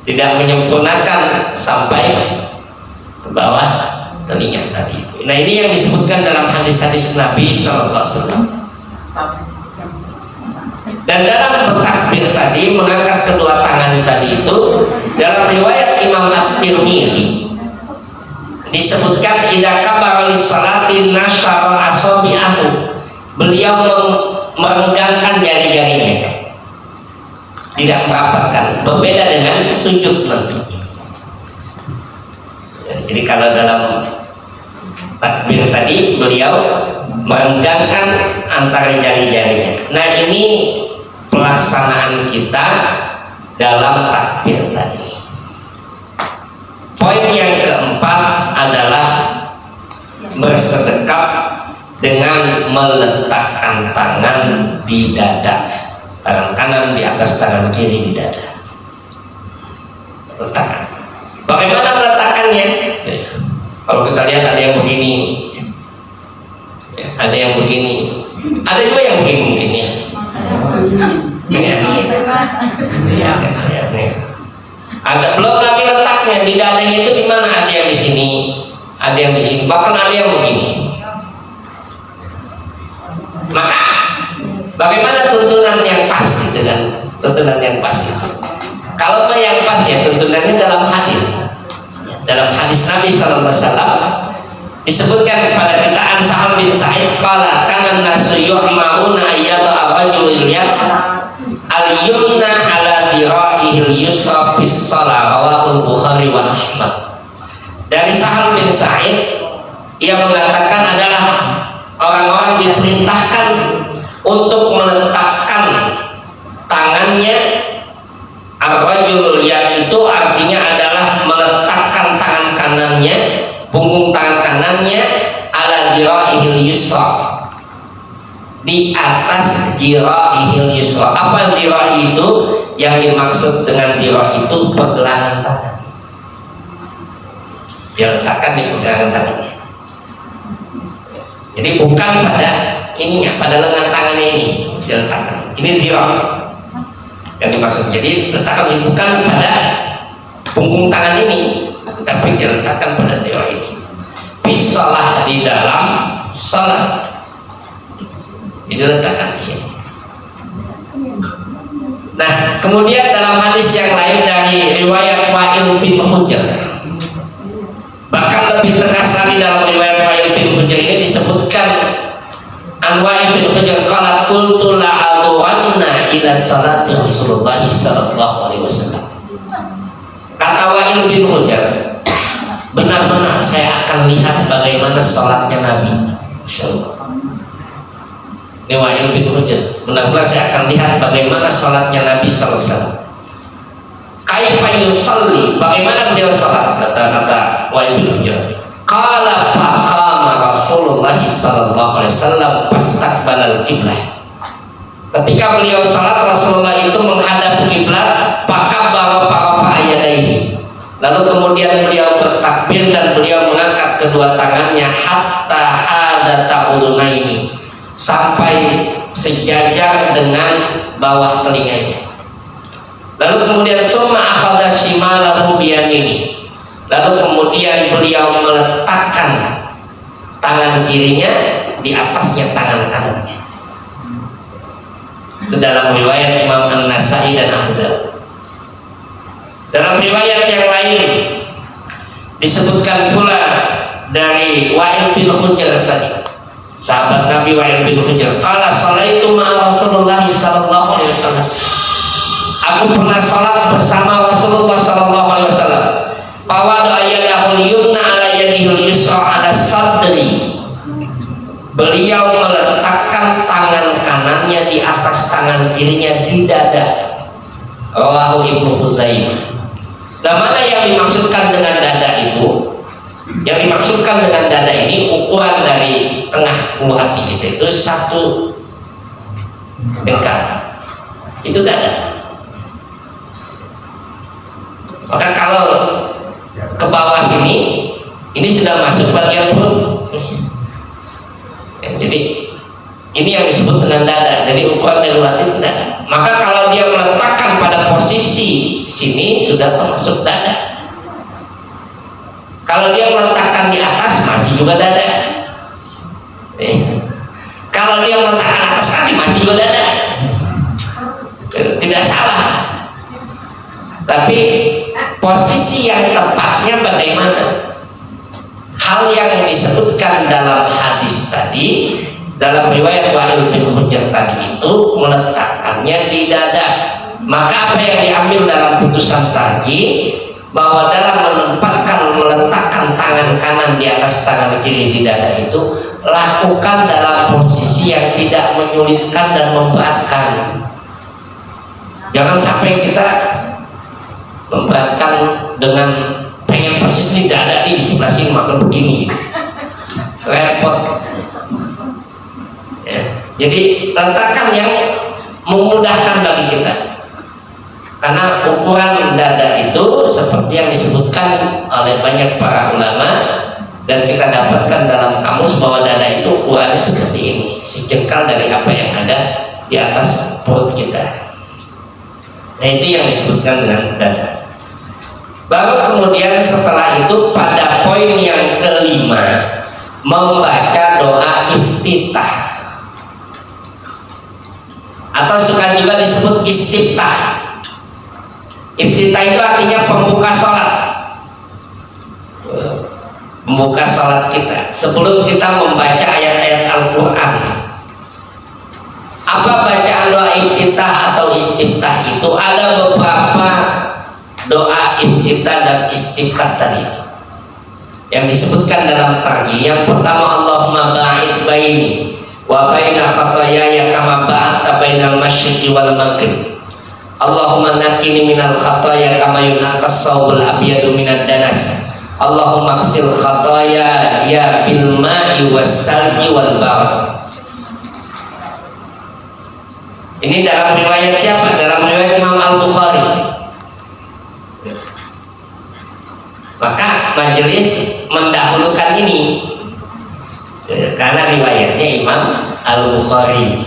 tidak menyempurnakan sampai ke bawah telinga tadi itu. Nah, ini yang disebutkan dalam hadis-hadis Nabi SAW. Dan dalam bertakbir tadi, mengangkat kedua tangan tadi itu, dalam riwayat Imam At-Tirmidzi disebutkan idza kabara lis-salati nasyara asabi'ahu. Beliau merenggangkan jari-jarinya, tidak merapatkan, berbeda dengan sujud nanti. Jadi kalau dalam takbir tadi beliau merenggangkan antara jari-jarinya. Nah, ini pelaksanaan kita dalam takbir tadi. Poin yang keempat adalah bersedekap dengan meletakkan tangan di dada, tangan kanan di atas tangan kiri di dada. Letakkan. Bagaimana meletakkannya? Kalau kita lihat ada yang begini, ada yang begini, ada juga yang begini mungkin ya. Ada belum lagi letaknya di dadanya itu di mana? Ada yang di sini, ada yang di sini, bahkan ada yang begini. Maka bagaimana tuntunan yang pas gitu kan? Tuntunan yang pas itu. Kalau yang pas ya tuntunannya dalam hadis. Dalam hadis Nabi sallallahu alaihi wasallam disebutkan kepada kita an Sahal bin Sa'id qala kana nasu yu'mauna ayyata ar-rajul yad al-yumna ala dira'ihil yusra fis shalah, rawahu Bukhari wa Ahmad. Dari Sahal bin Sa'id, ia mengatakan adalah orang-orang diperintahkan untuk meletakkan tangannya ar-rajul yad, itu artinya adalah meletakkan tangan kanannya, punggung tangan kanannya ala dira'ihil yusra, di atas dira'ihil yusra. Apa dira'i itu? Yang dimaksud dengan dira'i itu pergelangan tangan. Dia letakkan di pergelangan tangannya. Jadi bukan pada ininya, pada lengan tangannya ini dia letakkan. Ini dira'i yang dimaksud. Jadi letakkan bukan pada punggung tangan ini, tetapi dia letakkan pada dira'i ini. Bisalah di dalam salat. Diletakkan di sini. Nah, kemudian dalam hadis yang lain dari riwayat Wa'il bin Hujr, bahkan lebih tegas lagi dalam riwayat Wa'il bin Hujr ini disebutkan an Wa'il bin Hujr qala qultu la adwanna ila salati Rasulullah sallallahu alaihi wasallam. Kata Wa'il bin Hujr, benar-benar saya akan lihat bagaimana salatnya Nabi sallallahu. Ini Wa'il bin Hujr, benar-benar saya akan lihat bagaimana salatnya Nabi sallallahu alaihi wasallam. Kaifa yusalli, bagaimana beliau salat? Kata Wa'il bin Hujr, qala faqama Rasulullah sallallahu alaihi wasallam fastaqbalal qiblah. Ketika beliau salat, Rasulullah itu menghadap kiblat, fakabbara farafa'a yadayhi. Lalu kemudian beliau bertakbir dan beliau mengangkat kedua tangannya hatta hadata udunaini, sampai sejajar dengan bawah telinganya. Lalu kemudian summa akhadha shimalahu biyamini. Lalu kemudian beliau meletakkan tangan kirinya di atasnya tangan kanannya. Itu dalam riwayat Imam An-Nasai dan Abu Dawud. Dalam riwayat yang lain disebutkan pula dari Wa'il bin Hujr tadi, sahabat Nabi Wa'il bin Hujr, qala salaitu ma'a Rasulullah sallallahu alaihi wasallam. Aku pernah salat bersama Rasulullah sallallahu alaihi wasallam. Fawada yadahul yumna ala yadihil yusra ala sadri. Beliau meletakkan tangan kanannya di atas tangan kirinya di dada. Rawahu Ibnu Khuzaimah. Nah, mana yang dimaksudkan dengan dada itu? Yang dimaksudkan dengan dada ini ukuran dari tengah ulu hati kita itu 1 pengkal, itu dada. Maka kalau ke bawah sini, ini sudah masuk bagian perut. Ya, jadi ini yang disebut dengan dada. Jadi ukuran dari ulu hati itu dada. Maka kalau dia meletakkan pada posisi sini sudah termasuk dada. Kalau dia meletakkan di atas masih juga dada. Kalau dia meletakkan atas kaki masih juga dada. Tidak salah. Tapi posisi yang tepatnya bagaimana? Hal yang disebutkan dalam hadis tadi, dalam riwayat Wa'il bin Hujr tadi itu meletakkannya di dada. Maka apa yang diambil dalam putusan tarjih, bahwa dalam meletakkan tangan kanan di atas tangan kiri di dada itu, lakukan dalam posisi yang tidak menyulitkan dan memberatkan. Jangan sampai kita memberatkan dengan pengen persis nih dada di sebelah sini makan begini, repot. Ya. Jadi letakkan yang memudahkan bagi kita, karena ukuran dada itu seperti yang disebutkan oleh banyak para ulama dan kita dapatkan dalam kamus bahwa dada itu ukurannya seperti ini, sejengkal dari apa yang ada di atas perut kita. Nah, itu yang disebutkan dengan dada. Baru kemudian setelah itu pada poin yang kelima, membaca doa iftitah, atau suka juga disebut istiftah. Iftitah itu artinya pembuka sholat, membuka sholat kita sebelum kita membaca ayat-ayat Al-Quran. Apa bacaan doa iftitah atau istiftah itu? Ada beberapa doa iftitah dan istiftah tadi yang disebutkan dalam tarjih. Yang pertama, Allahumma ba'id baini wa baina khataayaya kama ba'adta bainal masyriqi wal maghrib. Allahumma naqqini minal khataaya kama yunaqqas thawbul abyadu minad danas. Allahumma ighsil khataaya ya bil ma'i was salji wal barad. Ini dalam riwayat siapa? Dalam riwayat Imam Al-Bukhari. Maka majelis mendahulukan ini karena riwayatnya Imam Al-Bukhari.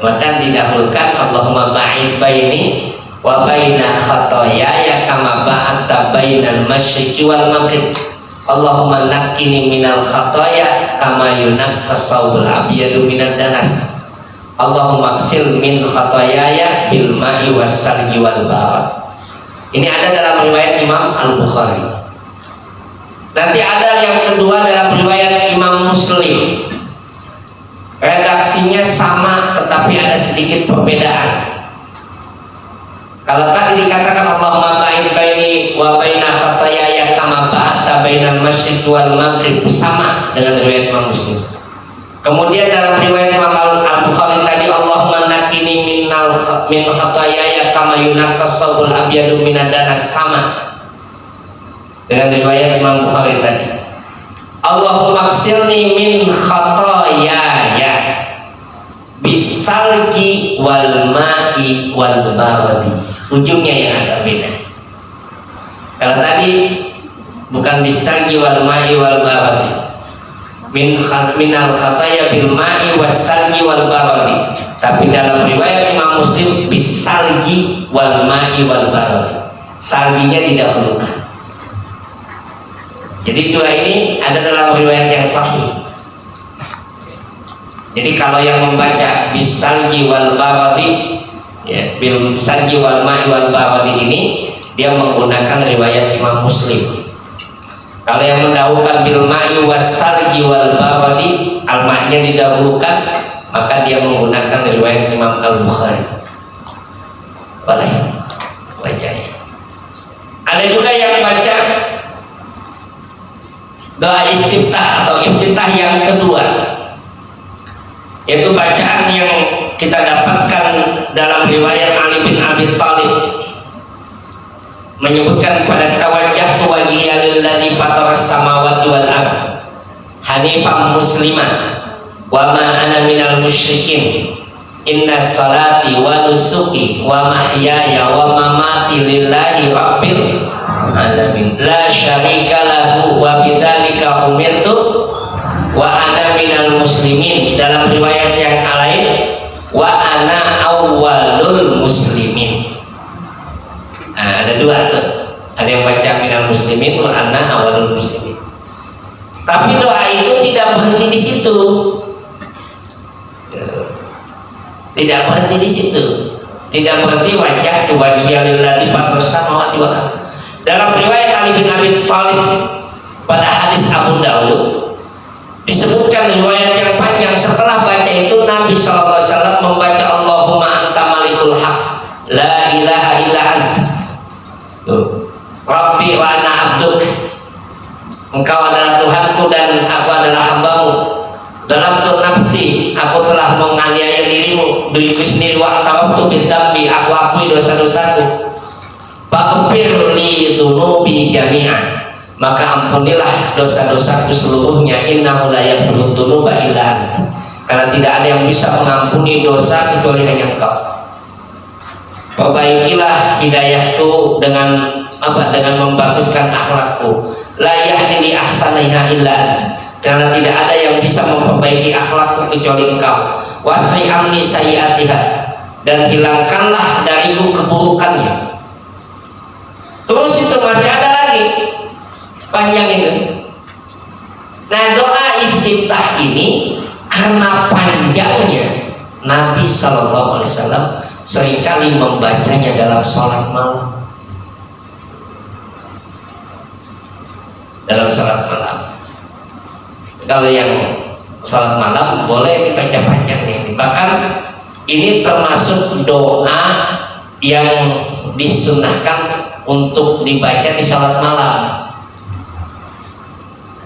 Maka didahulukan Allahumma ba'id baini wa baina khataayaya kama ba'adta bainal masyriqi wal maghrib. Allahumma naqqini minal khataaya kama yunaqqas thawbul abyadu minad danas. Allahumma ighsil min khataayaya bil ma'i was salji wal barad. Ini ada dalam riwayat Imam Al-Bukhari. Nanti ada yang kedua dalam riwayat Imam Muslim. Redaksinya sama tetapi ada sedikit perbedaan. Kalau tadi dikatakan Allahumma ba'id baini wa baina khataayaya kama ba'adta bainal masyriqi wal maghrib, sama dengan riwayat Imam Muslim. Kemudian dalam riwayat Imam Al-Bukhari tadi Allahumma naqqini min khataayaya kama yunaqqas thawbul abyadu minad danas, sama dengan riwayat Imam Bukhari tadi. Allahumma ighsilni min khataayaya bisalji wal ma'i wal baradi. Ujungnya yang agak beda. Kalau tadi bukan bisalji wal ma'i wal baradi, minal khataaya bil ma'i was salji wal baradi, tapi dalam riwayat Imam Muslim bisalji wal ma'i wal baradi, saljinya didahulukan. Jadi dua ini ada dalam riwayat yang sahih. Jadi kalau yang membaca bisalji wal baradi, ya, bil salji wal ma'i wal baradi ini dia menggunakan riwayat Imam Muslim. Kalau yang mendahulukan bil ma'i was salji wal baradi, al-ma'nya didahulukan, maka dia menggunakan riwayat Imam Al-Bukhari. Boleh bacanya. Ada juga yang baca doa istiftah atau iftitah yang kedua, yaitu bacaan yang kita dapatkan dalam riwayat Ali bin Abi Thalib, menyebutkan pada kita wajjahtu wajhiya lilladzi fatawas samawati wal ard hanifan muslimah wa ma ana minal musyrikin inna salati wa nusuki wa mahyaya wa mamati lillahi rabbil alamin la syarika lahu wa bidzalika umirtu wa ana minal muslimin. Dalam riwayat yang lain wa ana awwalul muslimin. Nah, ada dua tuh, ada yang baca minal muslimin wa ana awwalul muslimin. Tapi doa itu tidak berhenti di situ, tidak berhenti di situ, tidak berhenti wajah wajhiyalillahi fatrus samawati wal ardh. Dalam riwayat Ali bin Abi Thalib pada hadis Abu Dawud disebutkan riwayat yang panjang, setelah baca itu Nabi SAW membaca Allahumma anta malikul haq la ilaha illa ant Rabbi wa ana abduk, engkau adalah Tuhanku dan aku adalah hambamu, dalam tu nafsi aku telah menganiaya dirimu, diriku sendiri, wa ta'awtu bidambi, aku akui dosa-dosaku, faghfir li dzunubi jami'an, maka ampunilah dosa-dosaku seluruhnya, innahu la yaghfiru dzunuba illa ant, karena tidak ada yang bisa mengampuni dosa kecuali hanya Engkau. Perbaikilah hidayahku dengan apa? Dengan membaguskan akhlakku. La yahdi li ahsaniha illa ant, karena tidak ada yang bisa memperbaiki akhlakku kecuali Engkau. Wasri amni sayyi'atiha, dan hilangkanlah dariku keburukannya. Terus itu masih ada lagi, panjang itu. Nah, doa istiftah ini karena panjangnya, Nabi SAW seringkali membacanya dalam sholat malam. Dalam sholat malam, kalau yang sholat malam boleh dibaca panjangnya ini. Bahkan ini termasuk doa yang disunahkan untuk dibaca di sholat malam,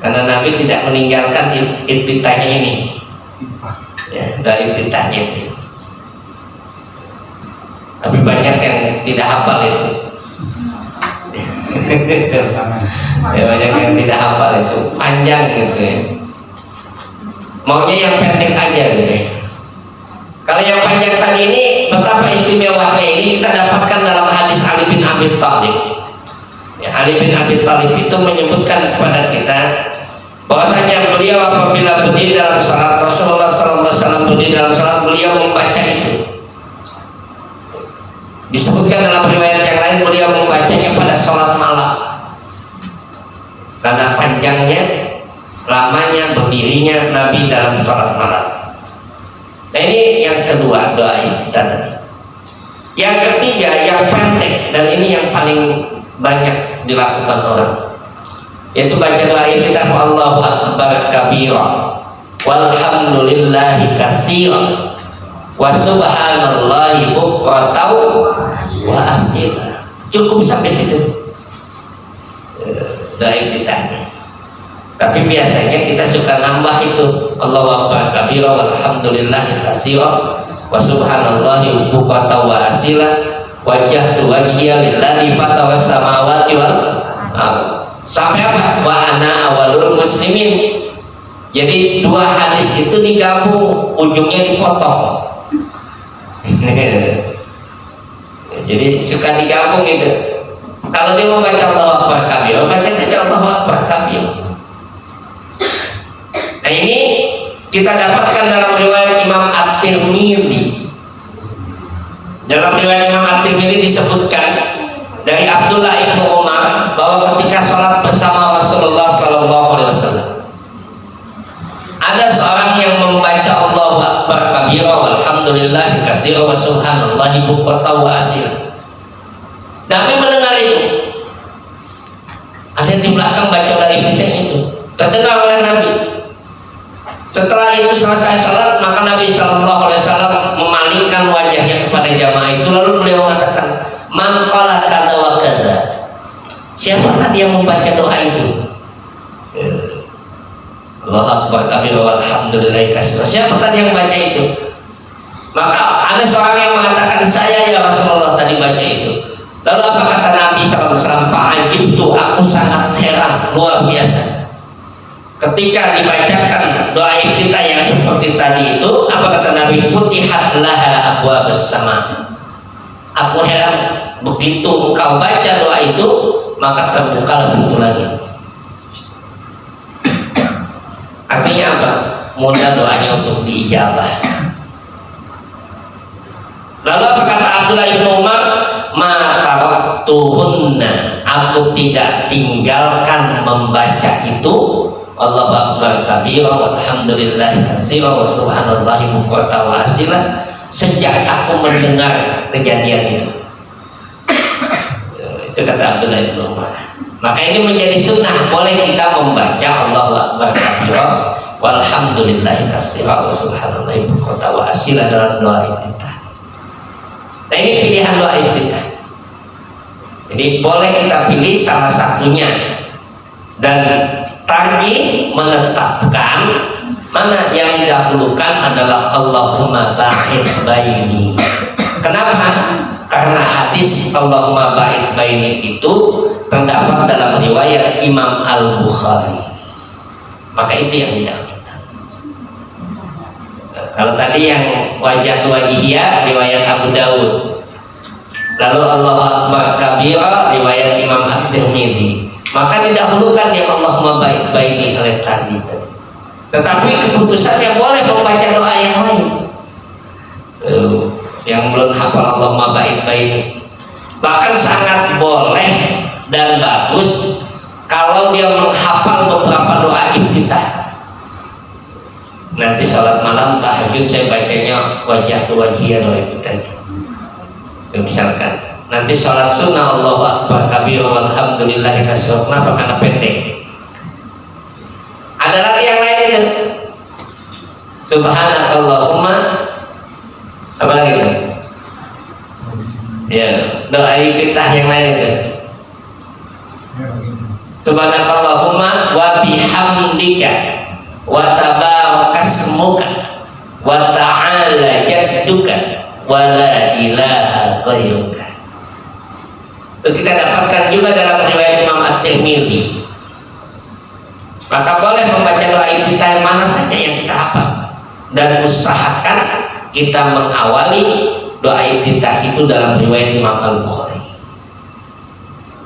karena Nabi tidak meninggalkan iftitahnya ini, ya, dari iftitahnya itu. Tapi banyak yang tidak hafal itu. Ya, banyak yang tidak hafal itu, panjang gitu ya. Maunya yang pendek aja gitu ya. Kalau yang panjang tadi ini, betapa istimewanya ini kita dapatkan dalam hadis Ali bin Abi Thalib. Ya, Ali bin Abi Thalib itu menyebutkan kepada kita bahwasanya beliau apabila berdiri dalam salat, Rasulullah SAW berdiri dalam salat, beliau membaca itu. Disebutkan dalam riwayat yang lain beliau membacanya pada salat malam, karena panjangnya, lamanya berdirinya Nabi dalam salat malam. Nah, ini yang kedua, doa istiftah tadi. Yang ketiga, yang pendek, dan ini yang paling banyak dilakukan orang, yaitu baca doa istiftah Allahu akbar kabira walhamdulillahi katsira wa subhanallahi bukratan wa asila. Cukup sampai situ doa istiftahnya. Tapi biasanya kita suka nambah itu, Allahu akbar kabira walhamdulillahi katsira wa subhanallahi bukratan wa asila wajjahtu wajhiya lillazi fatawas samawati wal ardh. Sampai apa? Wa ana awalul muslimin. Jadi dua hadis itu digabung, ujungnya dipotong. Jadi suka digabung itu. Kalau dia mau baca Allahu akbar kabira, baca saja Allahu akbar kabira. Nah, ini kita dapatkan dalam riwayat Imam At-Tirmidzi. Dalam riwayat Imam At-Tirmidzi disebutkan dari Abdullah ibnu Umar bahwa ketika sholat bersama Rasulullah SAW, ada seorang yang membaca Allahu akbar kabira walhamdulillahi katsira wa subhanallahi bukratan wa asila. Nabi mendengar itu. Ada di belakang baca dari iftitah itu, terdengar oleh Nabi. Setelah itu selesai sholat, maka Nabi SAW memalingkan wajahnya kepada jamaah itu, lalu beliau mengatakan, man qala kadza wa kadza. Siapa tadi yang membaca doa itu? Allahu akbar kabira walhamdulillahi katsira. Siapa tadi yang baca itu? Maka ada seorang yang mengatakan, saya ya Rasulullah tadi baca itu. Lalu apa kata Nabi SAW? Fa'ajib Ajibtu, aku sangat heran, luar biasa. Ketika dibacakan doa iftitah yang seperti tadi itu, apa kata Nabi? Futihat laha abwabus sama. Aku heran, begitu engkau baca doa itu, maka terbuka pintu langit. Artinya apa? Mudah doanya untuk diijabah. Lalu apa kata Abdullah bin Umar? Ma taraktuhunna, aku tidak tinggalkan membaca itu. Allahu akbar kabira walhamdulillahi katsira wa subhanallahi bukratan wa asila, sejak aku mendengar kejadian itu. Itu kata Abdullah bin Umar. Maka ini menjadi sunnah, boleh kita membaca Allahu akbar kabira walhamdulillahi katsira wa subhanallahi bukratan wa asila dalam doa iftitah. Nah, ini pilihan doa iftitah. Jadi boleh kita pilih salah satunya, dan tarjih menetapkan mana yang didahulukan adalah Allahumma ba'id baini. Kenapa? Karena hadis Allahumma ba'id baini itu terdapat dalam riwayat Imam Al-Bukhari. Maka itu yang didahulukan. Kalau tadi yang wajah wajihiyah riwayat Abu Dawud, lalu Allahu akbar kabira riwayat Imam At-Tirmidzi, maka didahulukan yang Allahumma ba'id baini oleh tadi. Tetapi keputusannya boleh membaca doa yang lain. Yang belum hafal Allahumma ba'id baini, bahkan sangat boleh dan bagus kalau dia menghafal beberapa doa iftitah. Nanti salat malam tahajud saya bacanya wajah wajhiyah doa iftitahnya. Misalkan nanti sholat sunnah Allahu akbar kabir walhamdulillahi katsira. Kenapa? Karena pendek. Ada lagi yang lain itu, subhanakallahumma, apa lagi itu? Ya, doa iftitah yang lain itu, subhanakallahumma wa bihamdika wa tabarakasmuka wa ta'ala jadduka wala ilaha ghairuka. Itu kita dapatkan juga dalam riwayat Imam At-Tirmidzi. Maka boleh membaca doa iftitah yang mana saja yang kita hafal, dan usahakan kita mengawali doa iftitah itu dalam riwayat Imam Al-Bukhari.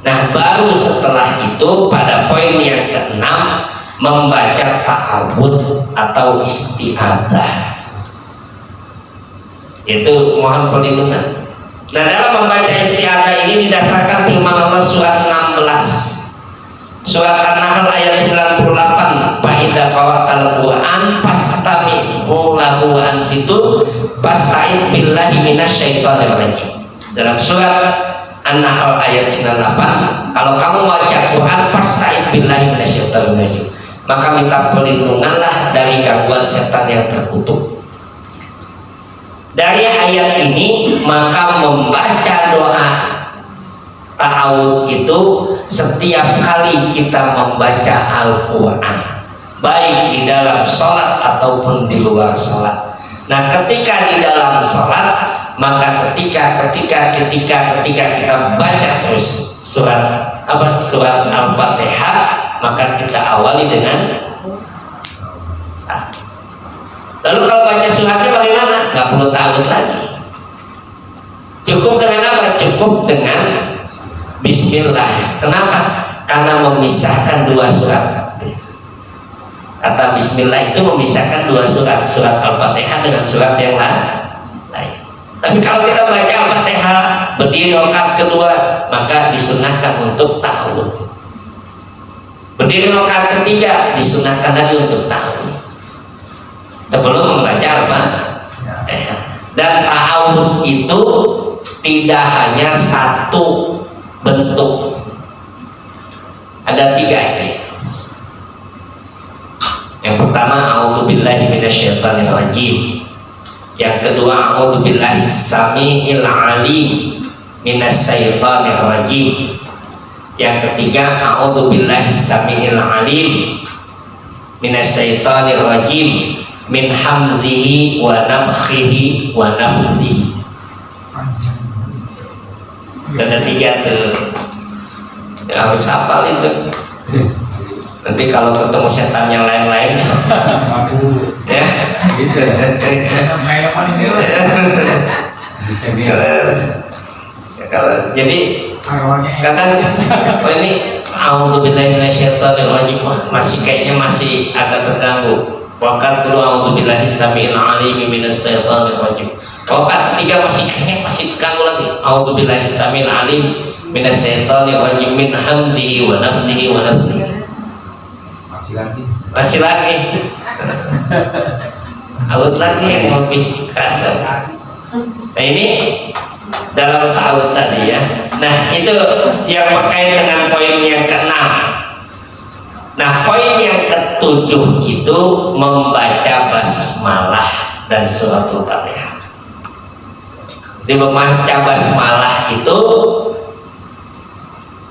Nah, baru setelah itu pada poin yang ke-6 membaca ta'awudz atau isti'adzah, yaitu mohon perlindungan. Nah, dalam membaca isti'adzah ini didasarkan firman Allah surat 16, surat An-Nahl ayat 98, fa idza qara'tal Qur'an fastami'u lahu wa ansitu fasta'id billahi minasyaitonir rajim. Dalam surat An-Nahl ayat 98, kalau kamu baca Quran fasta'id billahi minasyaitonir rajim, maka minta perlindunganlah dari gangguan setan yang terkutuk. Dari ayat ini maka membaca doa ta'awudz itu setiap kali kita membaca Al-Quran, baik di dalam sholat ataupun di luar sholat. Nah, ketika di dalam sholat, maka ketika kita baca terus surat Al-Fatihah, maka kita awali dengan lalu kalau baca suratnya bagaimana? Nggak perlu ta'awudz lagi. Cukup dengan apa? Cukup dengan Bismillah. Kenapa? Karena memisahkan dua surat. Kata Bismillah itu memisahkan dua surat, surat Al-Fatihah dengan surat yang lain. Tapi kalau kita baca Al-Fatihah berdiri rakaat kedua, maka disunahkan untuk ta'awudz. Berdiri rakaat ketiga disunahkan lagi untuk ta'awudz sebelum membaca Al-Fatihah. Dan ta'awudz itu tidak hanya satu bentuk, ada tiga ini. Yang pertama a'udzubillahi minasyaitonir rajim, yang kedua a'udzubillahi samiil alim minasyaitonir rajim, yang ketiga a'udzubillahi samiil alim minasyaitonir rajim min hamzihi wa nafkhihi wa nafthihi. Ada tiga tuh. Ya, harus hafal itu. Nanti kalau ketemu setan yang lain-lain ya Gitu. Kayak paling bisa biar. kalau jadi kadang oh ini a'udzubillahi minasyaitonirrajim masih kayaknya masih agak terganggu. Waqat dulu a'udzubillahi samiil alim minasyaitonirrajim. Waqat ketiga masih terganggu lagi. A'udzubillahi samiil alim minasyaitonirrajim min hamzihi wa nafsihi wa nafthihi. Masih lagi awet lagi yang lebih keras. Nah ini dalam ta'awud tadi ya. Nah itu yang berkait dengan poin yang ke-6. Nah poin yang ke-7 itu membaca basmalah dan suratul Fatihah. Di membaca basmalah itu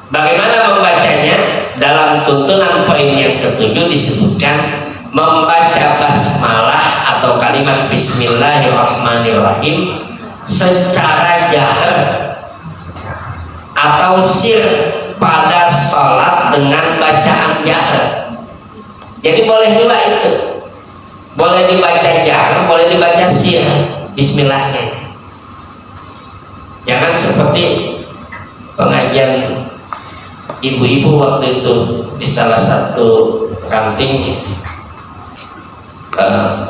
bagaimana membacanya? Dalam tuntunan poin yang ke-7 disebutkan membaca basmalah atau kalimat bismillahirrahmanirrahim secara jahar atau sir pada sholat dengan bacaan jahar. Jadi boleh dua itu, boleh dibaca jahar, boleh dibaca sir bismillahnya. Jangan seperti pengajian ibu-ibu waktu itu di salah satu kanting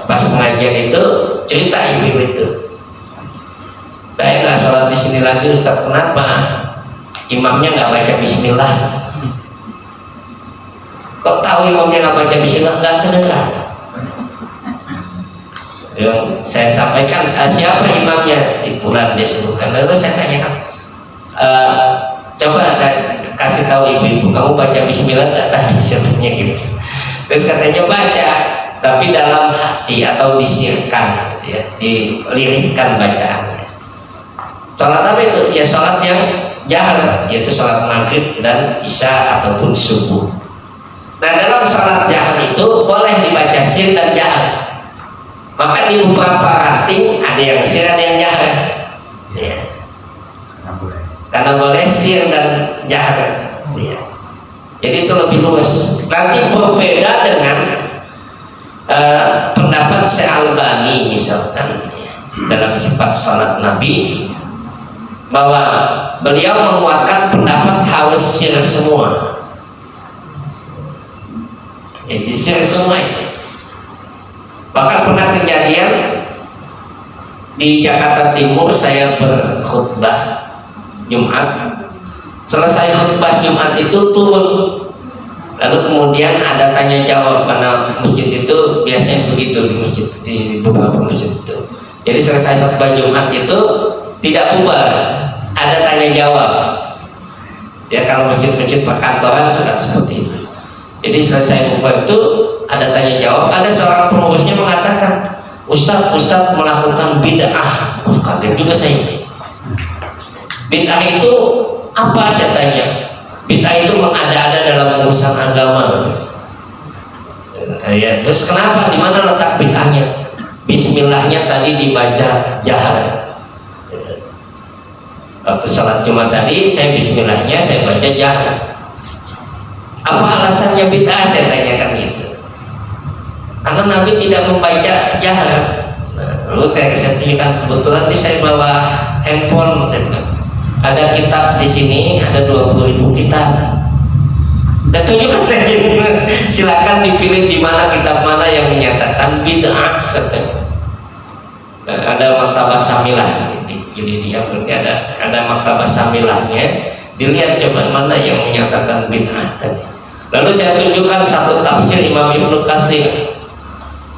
pas pengajian itu cerita ibu itu, saya nggak sholat di sini lagi Ustaz, kenapa? Imamnya nggak baca bismillah. Kok tahu imamnya nggak baca bismillah? Nggak kedengaran. Yang saya sampaikan siapa imamnya? Si Fulan disebutkan. Lalu saya tanyakan, coba kasih tahu ibu-ibu, kamu baca bismillah nggak tadi sebetulnya gitu. Terus katanya baca, tapi dalam hati atau disirkan gitu ya, dilirikkan bacaannya. Sholat apa itu? Ya sholat yang jahar, yaitu sholat maghrib dan isya ataupun subuh. Nah dalam sholat jahar itu boleh dibaca sir dan jahar. Maka di beberapa ranting ada yang sir, ada yang jahar ya. Karena boleh sir dan jahar ya. Jadi itu lebih luas. Nanti berbeda dengan pendapat Syekh Albani misalkan ya, dalam sifat salat Nabi, bahwa beliau menguatkan pendapat harus sir semua. Sir semua itu. Bahkan pernah kejadian di Jakarta Timur, saya berkhutbah Jumat. Selesai khutbah Jumat itu turun, lalu kemudian ada tanya jawab, karena masjid itu biasanya begitu di masjid, di beberapa masjid itu. Jadi selesai khutbah Jumat itu tidak bubar, ada tanya jawab. Ya kalau masjid-masjid perkantoran sudah seperti itu. Jadi selesai bubar itu ada tanya jawab, ada seorang pengurusnya mengatakan, Ustadz melakukan bid'ah. Kaget juga saya. Bid'ah itu apa, saya tanya? Bid'ah itu mengada-ada dalam urusan agama. Ya, terus kenapa? Di mana letak bid'ahnya? Bismillahnya tadi dibaca jahar. Waktu salat Jumat tadi saya bismillahnya saya baca jahar. Apa alasannya bid'ah, saya tanyakan gitu. Karena Nabi tidak membaca jahar. Lalu saya tunjukkan, kebetulan saya bawa handphone, saya bilang, ada kitab di sini, ada 20.000 kitab. Dan tunjukkan aja, silakan dipilih di mana kitab mana yang menyatakan bid'ah. Ada maktabah samilah, jadi dia ada maktabah samilahnya. Dilihat coba mana yang menyatakan bid'ah tadi. Lalu saya tunjukkan satu tafsir Imam Ibnu Katsir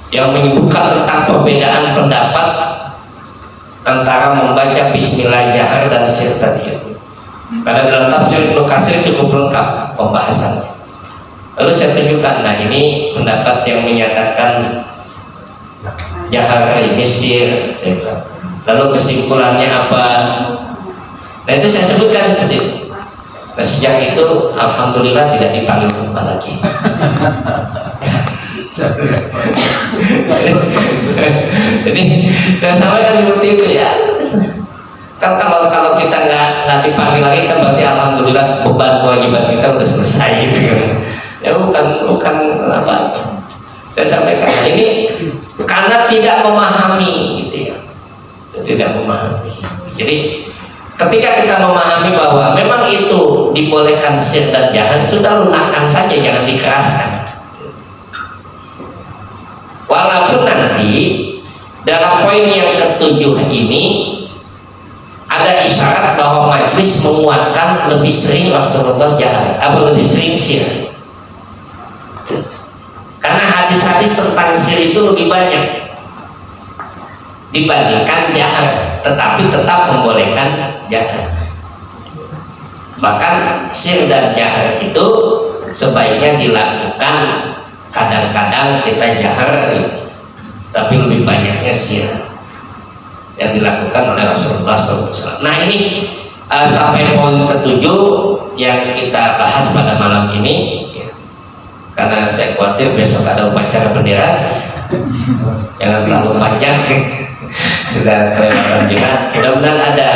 yang menyebutkan tentang perbedaan pendapat antara membaca bismillah jahar dan sir tadi itu. Karena dalam tafsir Ibnu Katsir cukup lengkap pembahasannya. Lalu saya tunjukkan, nah ini pendapat yang menyatakan jahar ini sir, saya bilang. Lalu kesimpulannya apa? Nah itu saya sebutkan seperti itu. Nah, sejak itu alhamdulillah tidak dipanggil khutbah lagi. Jadi saya sampaikan seperti itu ya. Kan kalau kita nggak dipanggil lagi kan berarti alhamdulillah beban kewajiban kita udah selesai gitu kan. Ya bukan apa. Saya sampaikan ini karena tidak memahami gitu ya. Tidak memahami. Jadi ketika kita memahami bahwa memang itu dibolehkan sir dan jahar, sudah lunakkan saja, jangan dikeraskan. Walaupun nanti dalam poin yang ketujuh ini ada isyarat bahwa majlis menguatkan lebih sering Rasulullah jahar atau lebih sering sir. Karena hadis-hadis tentang sir itu lebih banyak dibandingkan jahar, tetapi tetap membolehkan jahar. Bahkan sir dan jahar itu sebaiknya dilakukan, kadang-kadang kita jahar tapi lebih banyaknya sir yang dilakukan oleh Rasulullah SAW. Nah ini sampai poin ketujuh yang kita bahas pada malam ini ya. Karena saya khawatir besok ada upacara bendera, jangan terlalu panjang sudah kelewatan juga. Mudah-mudahan ada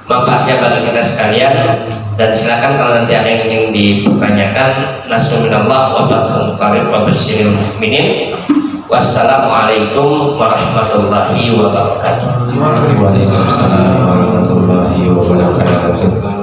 manfaatnya bagi kita sekalian, dan silakan kalau nanti ada yang ingin dipertanyakan. Nasrullah wa barakatuh wa basyiril mu'minin. Wassalamualaikum warahmatullahi wabarakatuh. Waalaikumsalam warahmatullahi wabarakatuh.